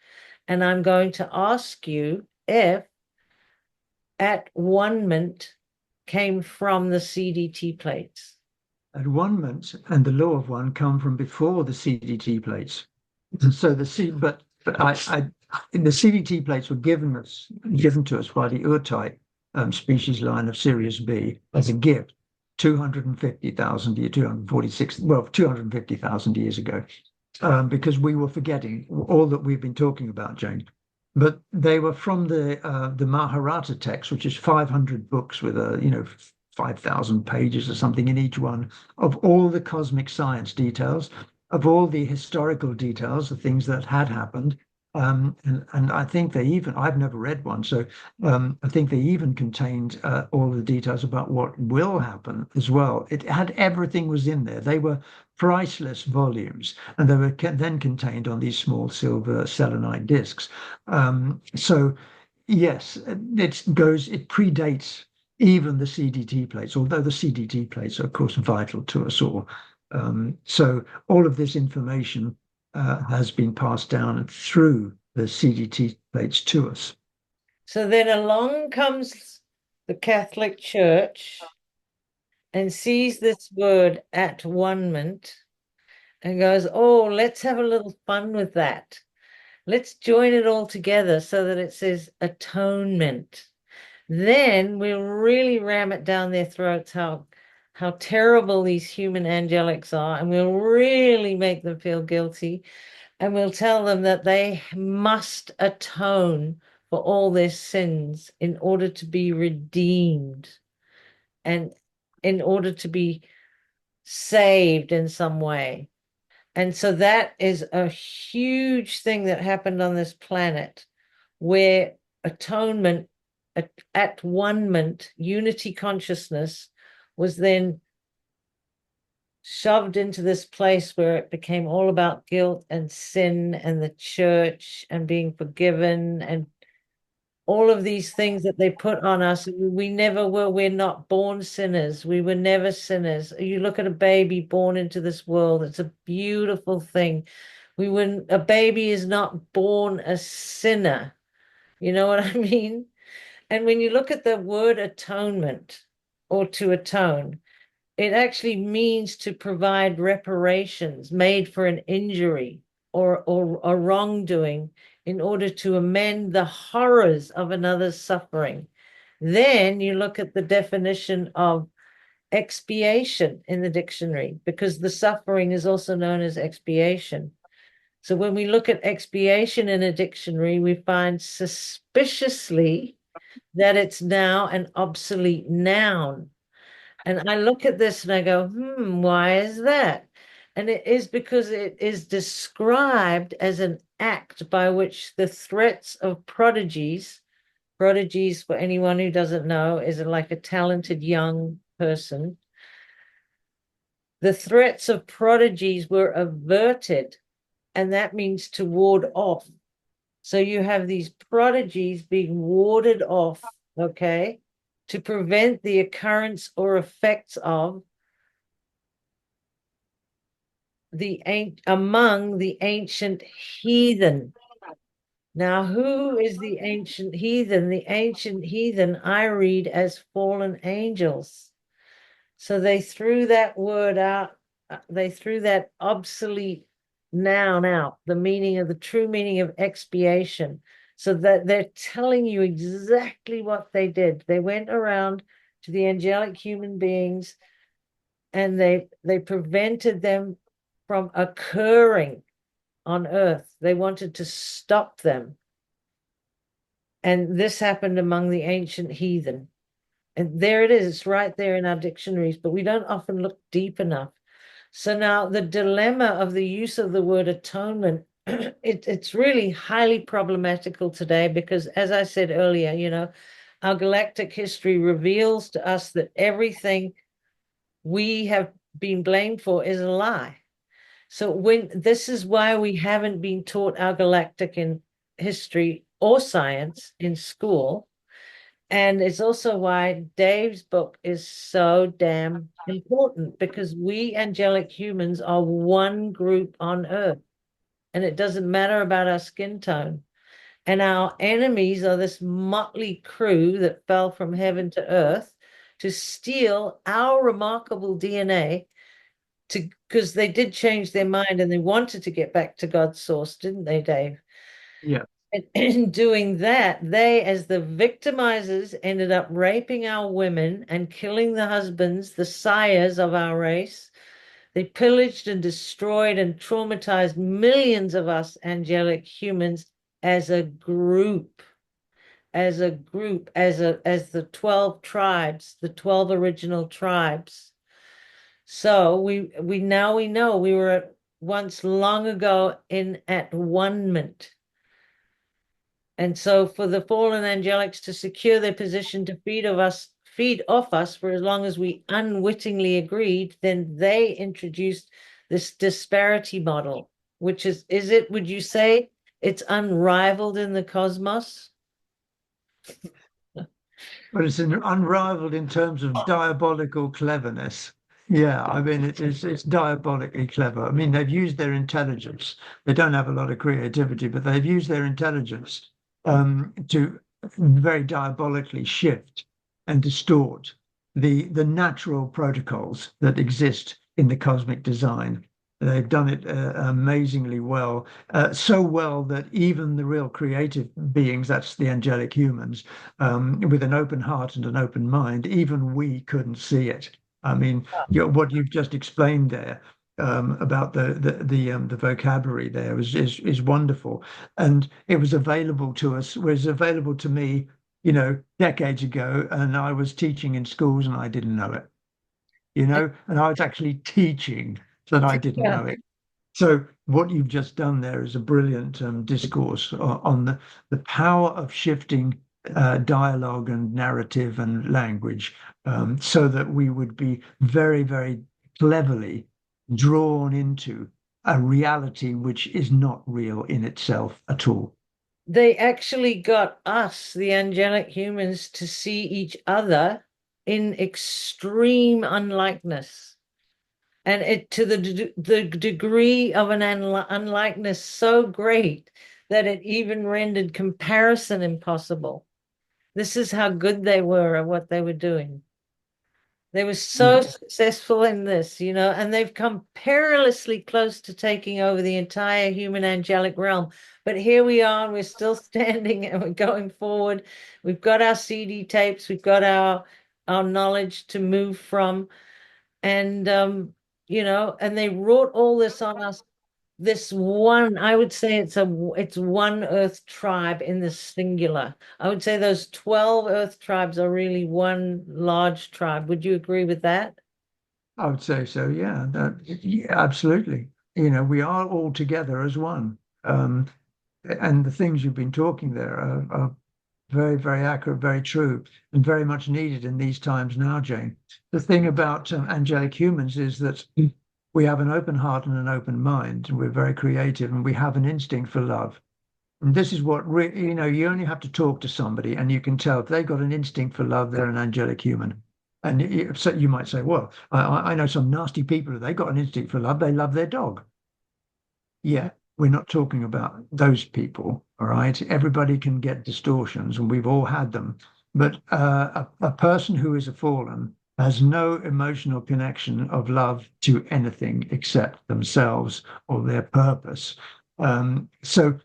And I'm going to ask you if at one mint came from the CDT plates. At-one-ment and the law of one come from before the CDT plates. So the C, but the CDT plates were given to us by the Urtite species line of Sirius B as a gift, 250,000 years, 246, well, 250,000 years ago, because we were forgetting all that we've been talking about, Jane. But they were from the Mahabharata text, which is 500 books with 5,000 pages or something in each one, of all the cosmic science details, of all the historical details, the things that had happened. And I think I've never read one, so I think they even contained all the details about what will happen as well. It had everything was in there. They were priceless volumes, and they were then contained on these small silver selenite discs. So yes, it predates even the CDT plates, although the CDT plates are, of course, vital to us all. So all of this information has been passed down through the CDT plates to us. So then along comes the Catholic Church and sees this word at one mint and goes, oh, let's have a little fun with that. Let's join it all together so that it says atonement. Then we'll really ram it down their throats how terrible these human angelics are, and we'll really make them feel guilty, and we'll tell them that they must atone for all their sins in order to be redeemed and in order to be saved in some way. And so that is a huge thing that happened on this planet, where atonement, at one-ment, unity consciousness was then shoved into this place where it became all about guilt and sin and the church and being forgiven and all of these things that they put on us. We never were, we're not born sinners. We were never sinners. You look at a baby born into this world, it's a beautiful thing. A baby is not born a sinner. You know what I mean? And when you look at the word atonement or to atone, it actually means to provide reparations made for an injury or a wrongdoing in order to amend the horrors of another's suffering. Then you look at the definition of expiation in the dictionary, because the suffering is also known as expiation. So when we look at expiation in a dictionary, we find suspiciously that it's now an obsolete noun. And I look at this and I go, why is that? And it is because it is described as an act by which the threats of prodigies, for anyone who doesn't know, is like a talented young person. The threats of prodigies were averted, and that means to ward off. So you have these prodigies being warded off, okay, to prevent the occurrence or effects of among the ancient heathen. Now, who is the ancient heathen? The ancient heathen I read as fallen angels. So they threw that word out, they threw that obsolete noun out, the true meaning of expiation, so that they're telling you exactly what they did. They went around to the angelic human beings and they prevented them from occurring on earth. They wanted to stop them. And this happened among the ancient heathen. And there it is, it's right there in our dictionaries, but we don't often look deep enough. So now the dilemma of the use of the word atonement, it's really highly problematical today because, as I said earlier, our galactic history reveals to us that everything we have been blamed for is a lie. So this is why we haven't been taught our galactic in history or science in school. And it's also why Dave's book is so damn important, because we angelic humans are one group on Earth, and it doesn't matter about our skin tone. And our enemies are this motley crew that fell from heaven to earth to steal our remarkable DNA, because they did change their mind and they wanted to get back to God's source, didn't they, Dave? Yeah. And in doing that, they, as the victimizers, ended up raping our women and killing the husbands, the sires of our race. They pillaged and destroyed and traumatized millions of us angelic humans as a group, as the 12 tribes, the 12 original tribes. So we now we know we were once long ago in at one-ment. And so for the fallen angelics to secure their position to feed off us for as long as we unwittingly agreed, then they introduced this disparity model, which would you say it's unrivaled in the cosmos? But it's unrivaled in terms of diabolical cleverness. Yeah, I mean it's diabolically clever. I mean they've used their intelligence. They don't have a lot of creativity, but they've used their intelligence to very diabolically shift and distort the natural protocols that exist in the cosmic design. They've done it amazingly well, so well that even the real creative beings, that's the angelic humans, with an open heart and an open mind, even we couldn't see it. I mean, what you've just explained there about the vocabulary there is wonderful, and it was available to us, was available to me, decades ago, and I was teaching in schools and I didn't know it, and I was actually teaching that I didn't Yeah. know it. So what you've just done there is a brilliant discourse on the power of shifting dialogue and narrative and language, so that we would be very, very cleverly drawn into a reality which is not real in itself at all. They actually got us, the angelic humans, to see each other in extreme unlikeness. And it to the degree of an unlikeness so great that it even rendered comparison impossible. This is how good they were at what they were doing. They were so Yeah. successful in this, and they've come perilously close to taking over the entire human angelic realm. But here we are, and we're still standing and we're going forward. We've got our CD tapes, we've got our knowledge to move from. And and they wrought all this on us. This one, I would say it's one Earth tribe in the singular. I would say those 12 Earth tribes are really one large tribe. Would you agree with that? I would say so. Yeah, yeah, absolutely. We are all together as one. Um, and the things you've been talking there are very, very accurate, very true, and very much needed in these times now, Jane. The thing about angelic humans is that we have an open heart and an open mind, and we're very creative, and we have an instinct for love. And this is what you only have to talk to somebody, and you can tell if they've got an instinct for love, they're an angelic human. And so you might say, well, I know some nasty people, they've got an instinct for love, they love their dog. Yeah, we're not talking about those people, all right? Everybody can get distortions, and we've all had them. But a person who is a fallen has no emotional connection of love to anything except themselves or their purpose. So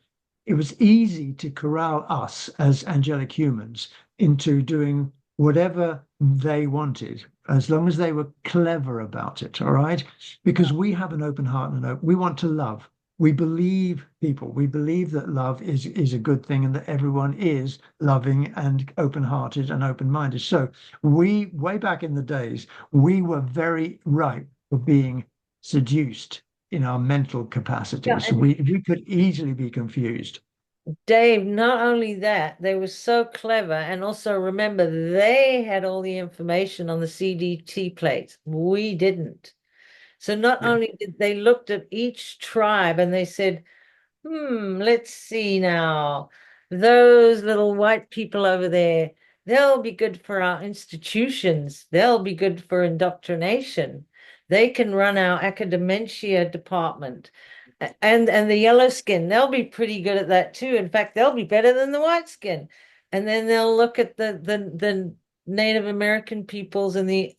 it was easy to corral us as angelic humans into doing whatever they wanted, as long as they were clever about it, all right? Because we have an open heart and we want to love. We believe people. We believe that love is a good thing and that everyone is loving and open-hearted and open-minded. So we, way back in the days, we were very ripe for being seduced in our mental Yeah, capacities. and We could easily be confused. Dave, not only that, they were so clever, and also remember, they had all the information on the CDT plates. We didn't. So not Yeah. only did they looked at each tribe and they said, let's see now. Those little white people over there, they'll be good for our institutions. They'll be good for indoctrination. They can run our academia department. And the yellow skin, they'll be pretty good at that too. In fact, they'll be better than the white skin. And then they'll look at the Native American peoples and the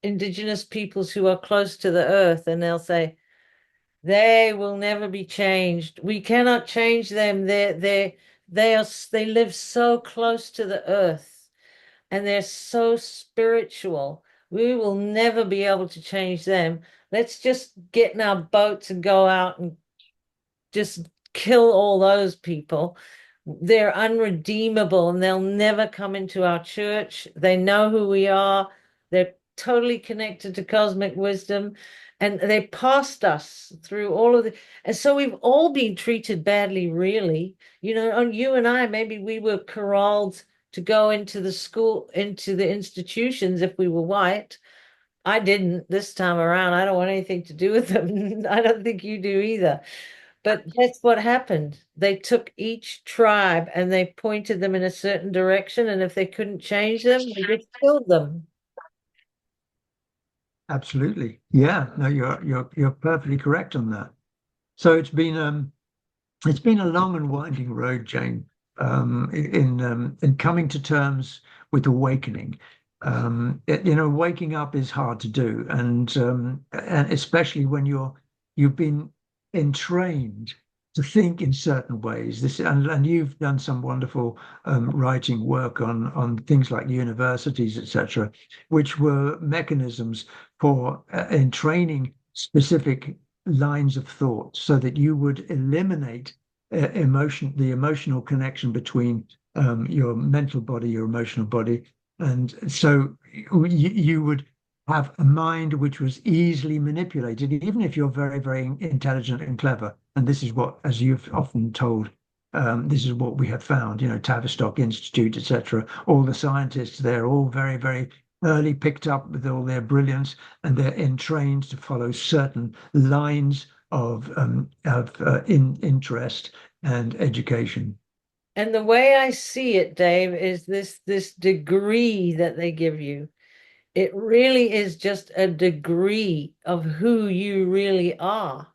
indigenous peoples who are close to the earth, and they'll say, they will never be changed. We cannot change them. They live so close to the earth and they're so spiritual. We will never be able to change them. Let's just get in our boats and go out and just kill all those people. They're unredeemable and they'll never come into our church. They know who we are. They're totally connected to cosmic wisdom and they passed us through all of the. And so we've all been treated badly, really. On you and I, maybe we were corralled to go into the school, into the institutions if we were white. I didn't this time around. I don't want anything to do with them. I don't think you do either. But that's what happened. They took each tribe and they pointed them in a certain direction, and if they couldn't change them, they just killed them. Absolutely. Yeah, no, you're perfectly correct on that. So it's been a long and winding road, Jane, in coming to terms with awakening. Waking up is hard to do, and especially when you've been entrained to think in certain ways. And you've done some wonderful writing work on things like universities, etc., which were mechanisms for entraining specific lines of thought so that you would eliminate the emotional connection between your mental body, your emotional body. And so you would have a mind which was easily manipulated, even if you're very, very intelligent and clever. And this is what, as you've often told, this is what we have found, Tavistock Institute, etc. All the scientists, they're all very, very early picked up with all their brilliance and they're entrained to follow certain lines of interest and education. And the way I see it, Dave, is this degree that they give you. It really is just a degree of who you really are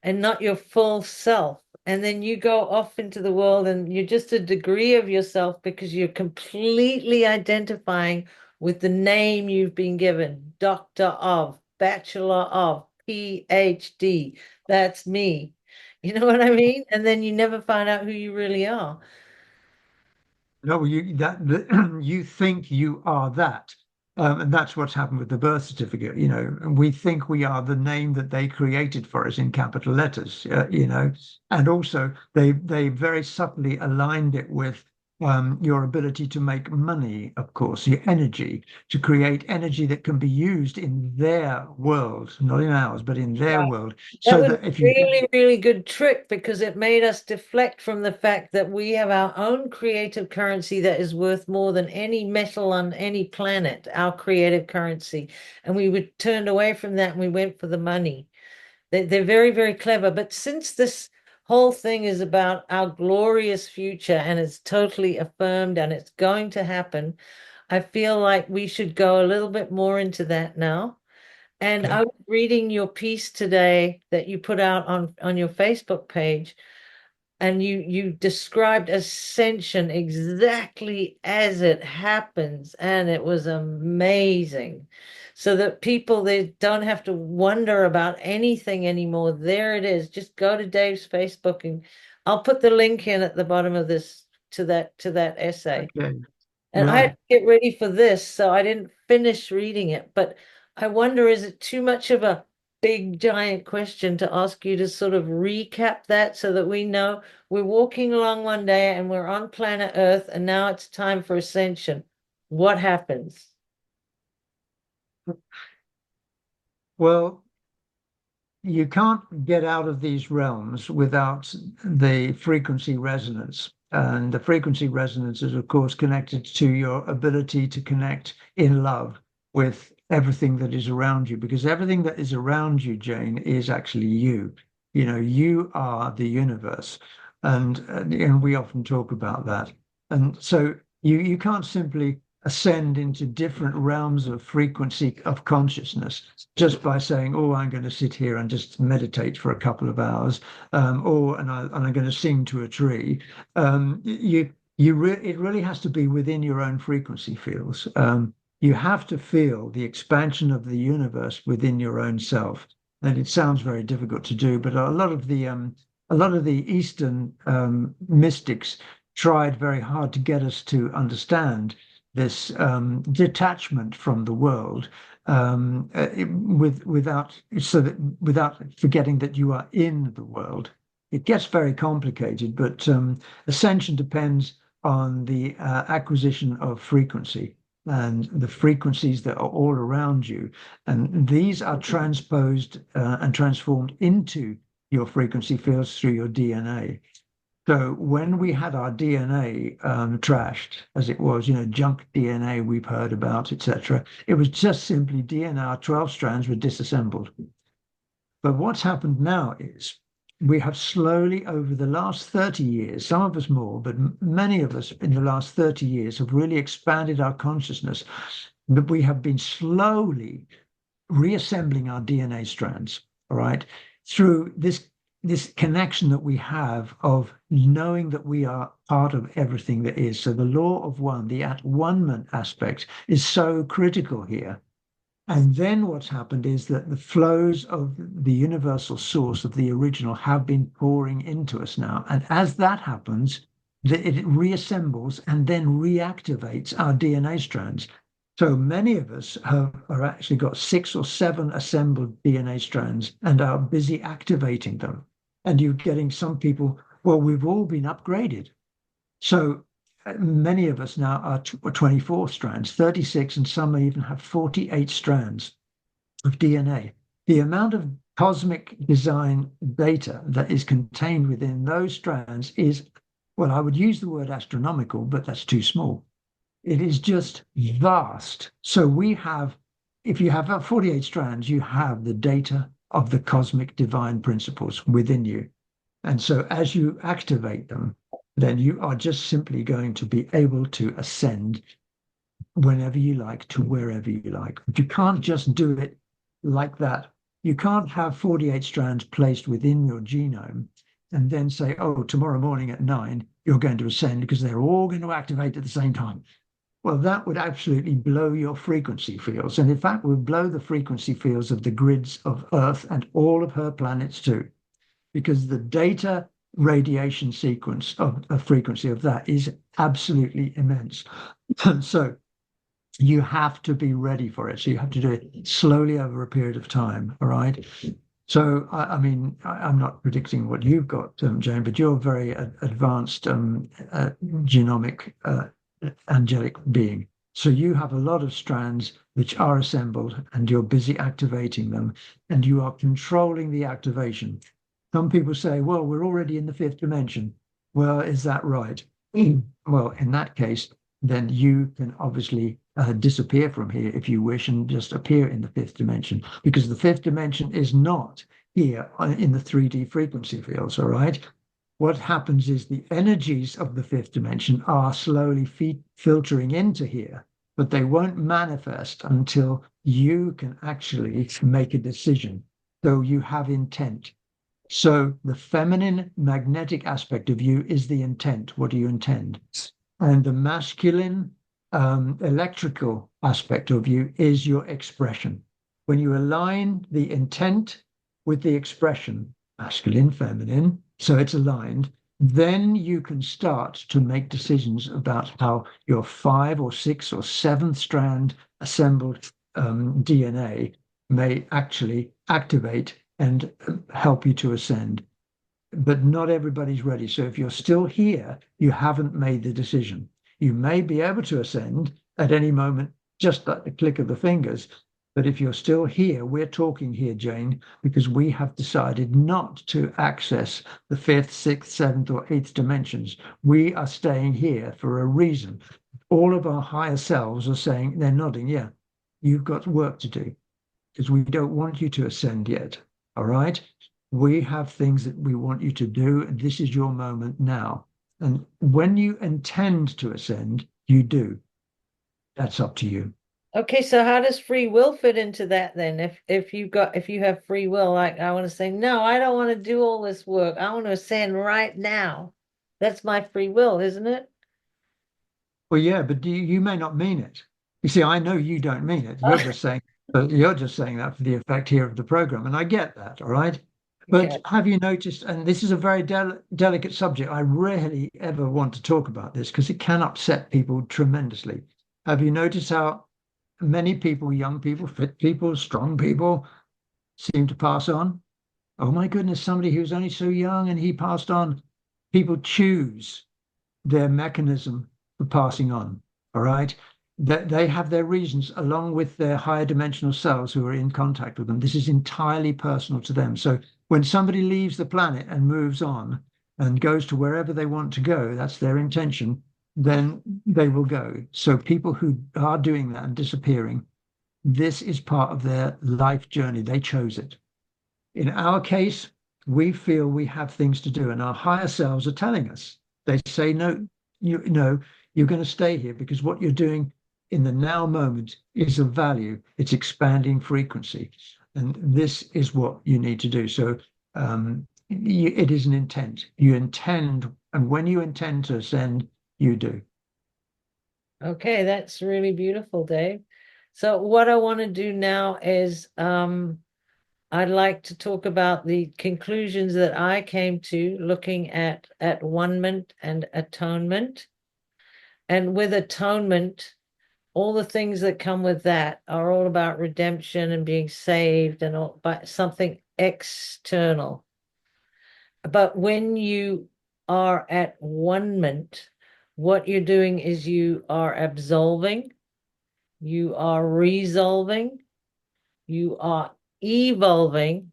and not your full self. And then you go off into the world and you're just a degree of yourself because you're completely identifying with the name you've been given, Doctor of, Bachelor of, PhD. That's me. You know what I mean? And then you never find out who you really are. No, you think you are that. And that's what's happened with the birth certificate. And we think we are the name that they created for us in capital letters, and also they very subtly aligned it with your ability to make money, of course, your energy, to create energy that can be used in their world, not in ours, but in their world. That So was a that if you really, really good trick because it made us deflect from the fact that we have our own creative currency that is worth more than any metal on any planet, our creative currency. And we were turned away from that and we went for the money. They're very, very clever. But since this whole thing is about our glorious future and it's totally affirmed and it's going to happen, I feel like we should go a little bit more into that now. And I okay, was reading your piece today that you put out on your Facebook page, and you described Ascension exactly as it happens, and it was amazing. So that people they don't have to wonder about anything anymore. There it is. Just go to Dave's Facebook and I'll put the link in at the bottom of this to that essay. okay, And I had right. to get ready for this, so I didn't finish reading it. But I wonder, is it too much of a big, giant question to ask you to sort of recap that so that we know we're walking along one day and we're on planet Earth and now it's time for ascension? What happens? Well, you can't get out of these realms without the frequency resonance. And the frequency resonance is, of course, connected to your ability to connect in love with everything that is around you, because everything that is around you, Jane, is actually you. You are the universe. And we often talk about that. And so you can't simply ascend into different realms of frequency of consciousness just by saying, "Oh, I'm going to sit here and just meditate for a couple of hours," and I'm going to sing to a tree. It really has to be within your own frequency fields. You have to feel the expansion of the universe within your own self, and it sounds very difficult to do, but a lot of the Eastern mystics tried very hard to get us to understand this detachment from the world, without forgetting that you are in the world. It gets very complicated, but ascension depends on the acquisition of frequency and the frequencies that are all around you, and these are transposed and transformed into your frequency fields through your DNA. So when we had our DNA trashed, as it was, junk DNA we've heard about, etc., it was just simply DNA. Our 12 strands were disassembled. But what's happened now is we have slowly, over the last 30 years, some of us more, but many of us in the last 30 years have really expanded our consciousness. That we have been slowly reassembling our DNA strands, all right, through this connection that we have of knowing that we are part of everything that is. So the law of one, the at one-ment aspect is so critical here. And then what's happened is that the flows of the universal source of the original have been pouring into us now. And as that happens, it reassembles and then reactivates our DNA strands. So many of us are actually got 6 or 7 assembled DNA strands and are busy activating them. And you're getting some people, well, we've all been upgraded. So many of us now are 24 strands, 36, and some even have 48 strands of DNA. The amount of cosmic design data that is contained within those strands is, well, I would use the word astronomical, but that's too small. It is just vast. So if you have 48 strands, you have the data of the cosmic divine principles within you. And so as you activate them, then you are just simply going to be able to ascend whenever you like to wherever you like. But you can't just do it like that. You can't have 48 strands placed within your genome and then say, "Oh, tomorrow morning at 9, you're going to ascend because they're all going to activate at the same time." Well, that would absolutely blow your frequency fields. And in fact, would blow the frequency fields of the grids of Earth and all of her planets too, because the data radiation sequence of a frequency of that is absolutely immense. So You have to be ready for it. So you have to do it slowly over a period of time. All right. So, I mean, I'm not predicting what you've got, Jane, but you're a very advanced genomic angelic being. So you have a lot of strands which are assembled and you're busy activating them and you are controlling the activation. Some people say, well, we're already in the fifth dimension. Well, is that right? Well, in that case, then you can obviously disappear from here if you wish and just appear in the fifth dimension because the fifth dimension is not here in the 3D frequency fields, all right? What happens is the energies of the fifth dimension are slowly filtering into here, but they won't manifest until you can actually make a decision. So you have intent. So the feminine magnetic aspect of you is the intent. What do you intend? And the masculine electrical aspect of you is your expression. When you align the intent with the expression, masculine, feminine, so it's aligned, then you can start to make decisions about how your five or six or seventh strand assembled DNA may actually activate and help you to ascend. But not everybody's ready. So if you're still here, you haven't made the decision. You may be able to ascend at any moment, just like the click of the fingers. But if you're still here, we're talking here, Jane, because we have decided not to access the fifth, sixth, seventh, or eighth dimensions. We are staying here for a reason. All of our higher selves are saying, they're nodding, yeah, you've got work to do because we don't want you to ascend yet. All right. We have things that we want you to do, and this is your moment now. And when you intend to ascend, you do. That's up to you. Okay, so how does free will fit into that then? If you have free will, like I want to say, no, I don't want to do all this work. I want to ascend right now. That's my free will, isn't it? Well, yeah, but you may not mean it. You see, I know you don't mean it. You're just saying that for the effect here of the program, and I get that. All right. But Okay. have you noticed, and this is a very delicate subject, I rarely ever want to talk about this because it can upset people tremendously. Have you noticed how many people, young people, fit people, strong people, seem to pass on? Oh my goodness, somebody who was only so young and he passed on. People choose their mechanism for passing on. All right. That they have their reasons along with their higher dimensional selves who are in contact with them. This is entirely personal to them. So when somebody leaves the planet and moves on and goes to wherever they want to go, that's their intention, then they will go. So people who are doing that and disappearing, this is part of their life journey. They chose it. In our case, we feel we have things to do, and our higher selves are telling us. They say, no, you're going to stay here because what you're doing in the now moment is of value. It's expanding frequency. And this is what you need to do. So it is an intent. You intend, and when you intend to ascend, you do. Okay, that's really beautiful, Dave. So what I want to do now is I'd like to talk about the conclusions that I came to looking at one-ment and atonement. And with atonement, all the things that come with that are all about redemption and being saved and all by something external. But when you are at one-ment, what you're doing is you are absolving, you are resolving, you are evolving,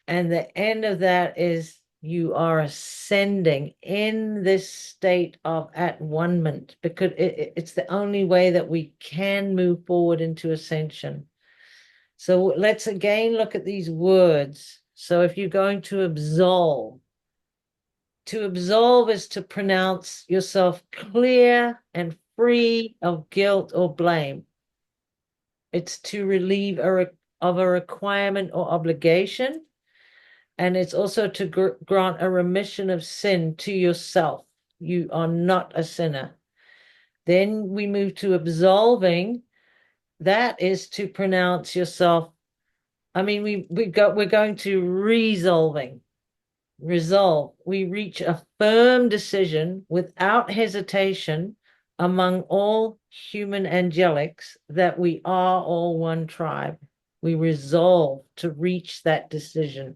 and the end of that is you are ascending in this state of at one-ment because it's the only way that we can move forward into ascension. So let's again look at these words. So if you're going to absolve is to pronounce yourself clear and free of guilt or blame. It's to relieve of a requirement or obligation. And it's also to grant a remission of sin to yourself. You are not a sinner. Then we move to absolving. That is to pronounce yourself. I mean, we're going to resolving. Resolve. We reach a firm decision without hesitation among all human angelics that we are all one tribe. We resolve to reach that decision.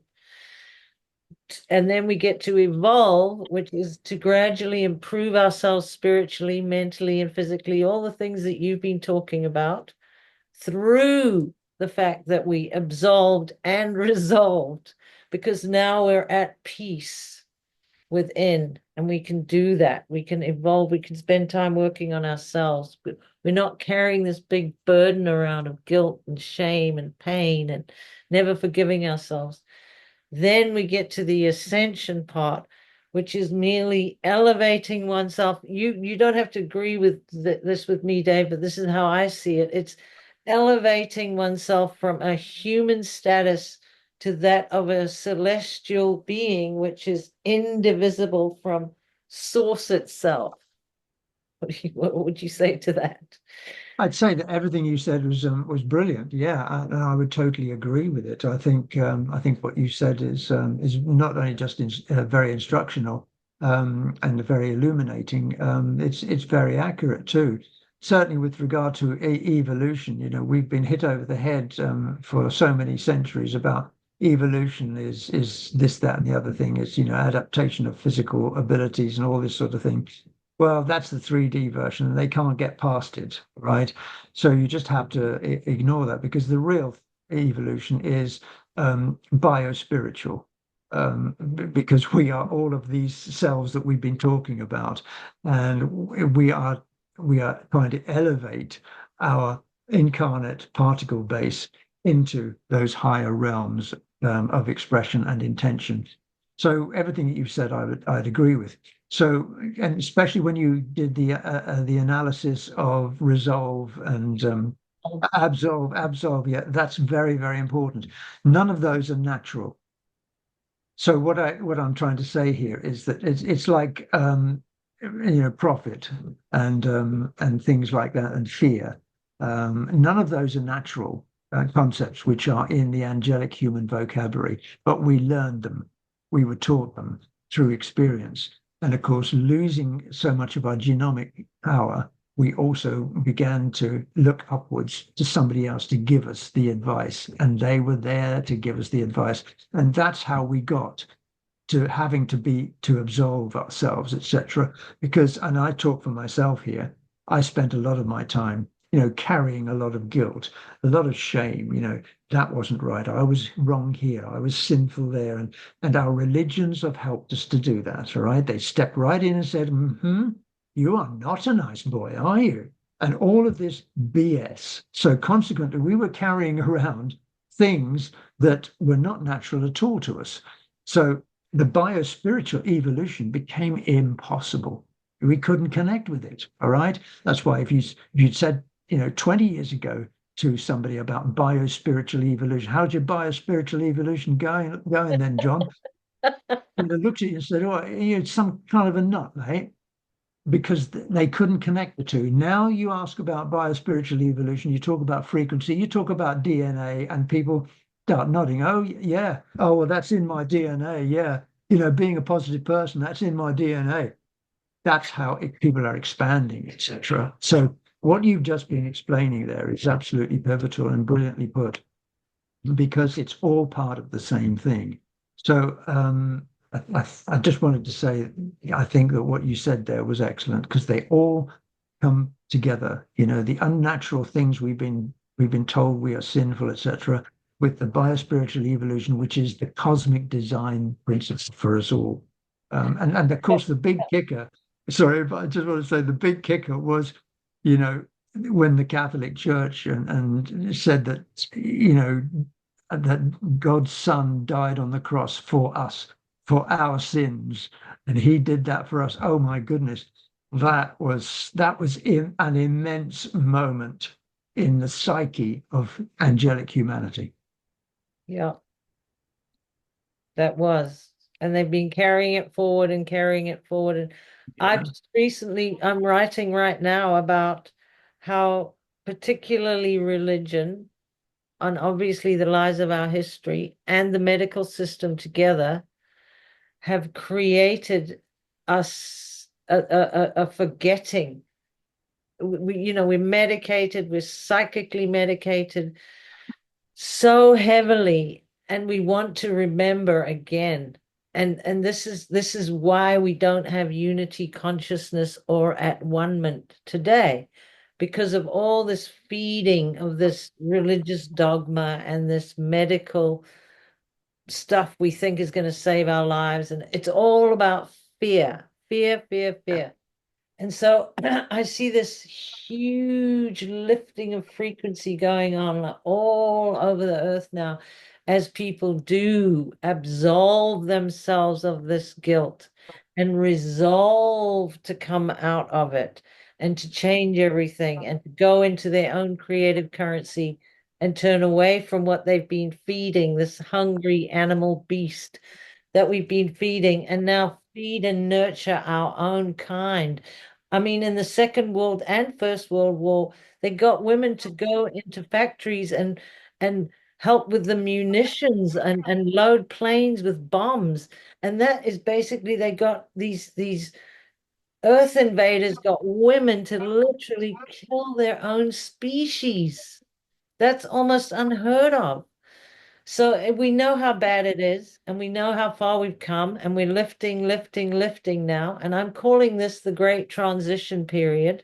And then we get to evolve, which is to gradually improve ourselves spiritually, mentally, and physically, all the things that you've been talking about through the fact that we absolved and resolved, because now we're at peace within and we can do that. We can evolve, we can spend time working on ourselves, but we're not carrying this big burden around of guilt and shame and pain and never forgiving ourselves. Then we get to the ascension part, which is merely elevating oneself. You don't have to agree with this with me, Dave, but this is how I see it. It's elevating oneself from a human status to that of a celestial being, which is indivisible from source itself. What would you say to that? I'd say that everything you said was brilliant. Yeah, and I would totally agree with it. I think what you said is not only just very instructional and very illuminating. It's very accurate too. Certainly with regard to evolution, you know, we've been hit over the head for so many centuries about evolution is this, that, and the other thing. Is, you know, adaptation of physical abilities and all this sort of thing. Well, that's the 3D version, and they can't get past it, right? So you just have to ignore that because the real evolution is biospiritual, because we are all of these selves that we've been talking about, and we are trying to elevate our incarnate particle base into those higher realms of expression and intention. So everything that you've said, I'd agree with. So, and especially when you did the analysis of resolve and absolve, yeah, that's very, very important. None of those are natural. So what I'm trying to say here is that it's like you know, profit and things like that and fear. None of those are natural concepts which are in the angelic human vocabulary, but we learned them. We were taught them through experience. And of course, losing so much of our genomic power, we also began to look upwards to somebody else to give us the advice. And they were there to give us the advice. And that's how we got to having to absolve ourselves, etc. Because, and I talk for myself here, I spent a lot of my time, you know, carrying a lot of guilt, a lot of shame, you know, that wasn't right. I was wrong here. I was sinful there. And our religions have helped us to do that. All right. They stepped right in and said, you are not a nice boy, are you? And all of this BS. So consequently, we were carrying around things that were not natural at all to us. So the biospiritual evolution became impossible. We couldn't connect with it. All right. That's why if you'd said, you know, 20 years ago to somebody about biospiritual evolution, how's your biospiritual evolution going then, John? And they looked at you and said, oh, you're some kind of a nut, mate, because they couldn't connect the two. Now you ask about biospiritual evolution, you talk about frequency, you talk about DNA, and people start nodding. Oh, yeah. Oh, well, that's in my DNA. Yeah. You know, being a positive person, that's in my DNA. That's how people are expanding, etc. So what you've just been explaining there is absolutely pivotal and brilliantly put, because it's all part of the same thing. So I just wanted to say, I think that what you said there was excellent because they all come together. You know, the unnatural things we've been told we are sinful, etc., with the biospiritual evolution, which is the cosmic design principle for us all. And of course, the big kicker. Sorry, but I just want to say the big kicker was, you know, when the Catholic Church and said that, you know, that God's Son died on the cross for us, for our sins, and He did that for us. Oh my goodness, that was in an immense moment in the psyche of angelic humanity. Yeah, that was. And they've been carrying it forward and carrying it forward. And I've Yeah, just recently, I'm writing right now about how particularly religion and obviously the lies of our history and the medical system together have created us a forgetting we're medicated, we're psychically medicated so heavily, and we want to remember again. And this is why we don't have unity consciousness or at one-ment today, because of all this feeding of this religious dogma and this medical stuff we think is going to save our lives. And it's all about fear, fear, fear, fear. And so I see this huge lifting of frequency going on all over the earth now as people do absolve themselves of this guilt and resolve to come out of it and to change everything and to go into their own creative currency and turn away from what they've been feeding, this hungry animal beast that we've been feeding, and now feed and nurture our own kind. I mean, in the Second World and First World War, they got women to go into factories and help with the munitions and load planes with bombs. And that is basically they got these Earth invaders got women to literally kill their own species. That's almost unheard of. So we know how bad it is, and we know how far we've come, and we're lifting, lifting, lifting now. And I'm calling this the Great Transition Period.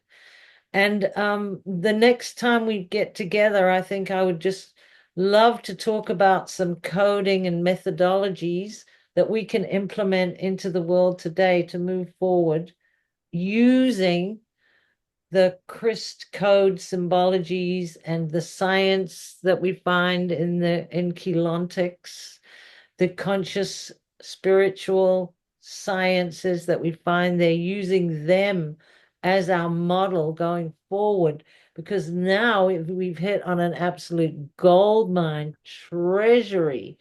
And the next time we get together, I think I would just love to talk about some coding and methodologies that we can implement into the world today to move forward using the Christ code symbologies and the science that we find in Kelontics, the conscious spiritual sciences that we find there, using them as our model going forward. Because now we've hit on an absolute gold mine treasury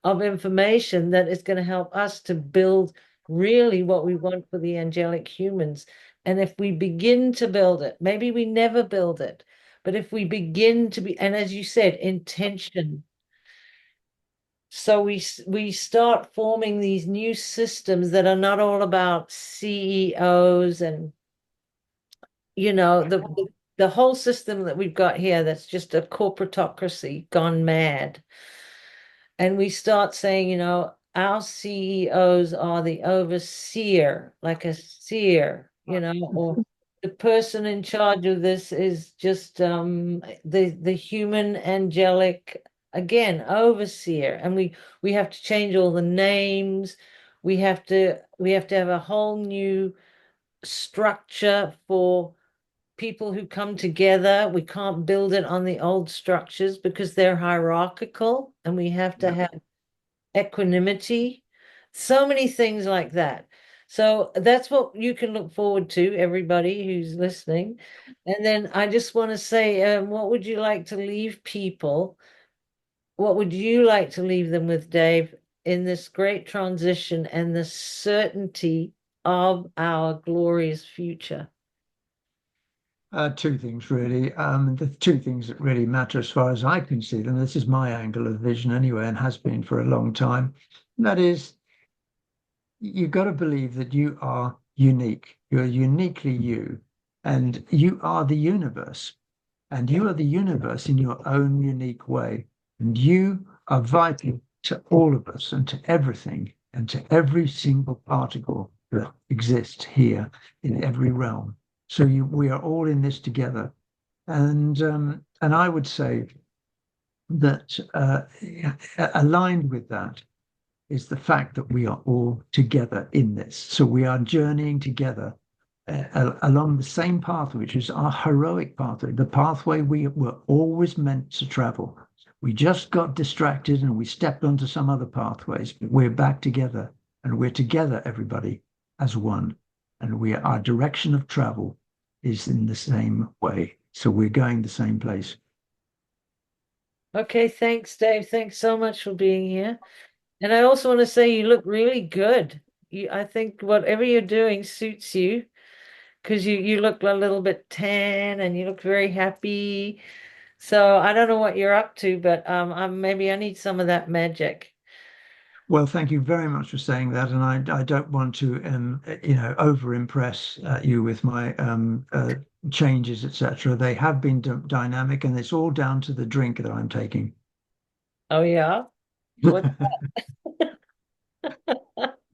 of information that is going to help us to build really what we want for the angelic humans. And if we begin to build it, maybe we never build it, but if we begin to be, and as you said, intention. So we start forming these new systems that are not all about CEOs and the whole system that we've got here that's just a corporatocracy gone mad. And we start saying, our CEOs are the overseer, like a seer, or the person in charge of this is just the human angelic, again, overseer. And we have to change all the names. We have to have a whole new structure for people who come together. We can't build it on the old structures because they're hierarchical, and we have to have equanimity, so many things like that. So that's what you can look forward to, everybody who's listening. And then I just want to say, what would you like to leave people? What would you like to leave them with, Dave, in this great transition and the certainty of our glorious future? Two things really. The two things that really matter as far as I can see them. This is my angle of vision anyway, and has been for a long time. And that is, you've got to believe that you are unique. You're uniquely you, and you are the universe. And you are the universe in your own unique way. And you are vital to all of us and to everything and to every single particle that exists here in every realm. So we are all in this together. And I would say that aligned with that is the fact that we are all together in this. So we are journeying together along the same path, which is our heroic pathway, the pathway we were always meant to travel. We just got distracted and we stepped onto some other pathways, but we're back together, and we're together, everybody, as one. And our direction of travel is in the same way. So we're going the same place. Okay, thanks, Dave. Thanks so much for being here. And I also want to say you look really good. I think whatever you're doing suits you because you look a little bit tan and you look very happy. So I don't know what you're up to, but maybe I need some of that magic. Well, thank you very much for saying that, and I don't want to over impress you with my changes, etc. They have been dynamic, and it's all down to the drink that I'm taking. Oh yeah. What?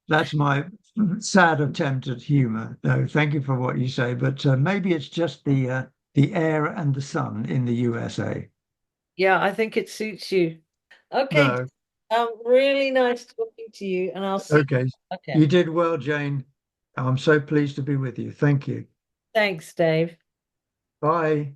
That's my sad attempt at humor. No, thank you for what you say, but maybe it's just the air and the sun in the USA. Yeah, I think it suits you. Okay, No, really nice talking to you, and I'll see okay, you. Okay. you did well, Jane. I'm so pleased to be with you. Thank you. Thanks, Dave. Bye.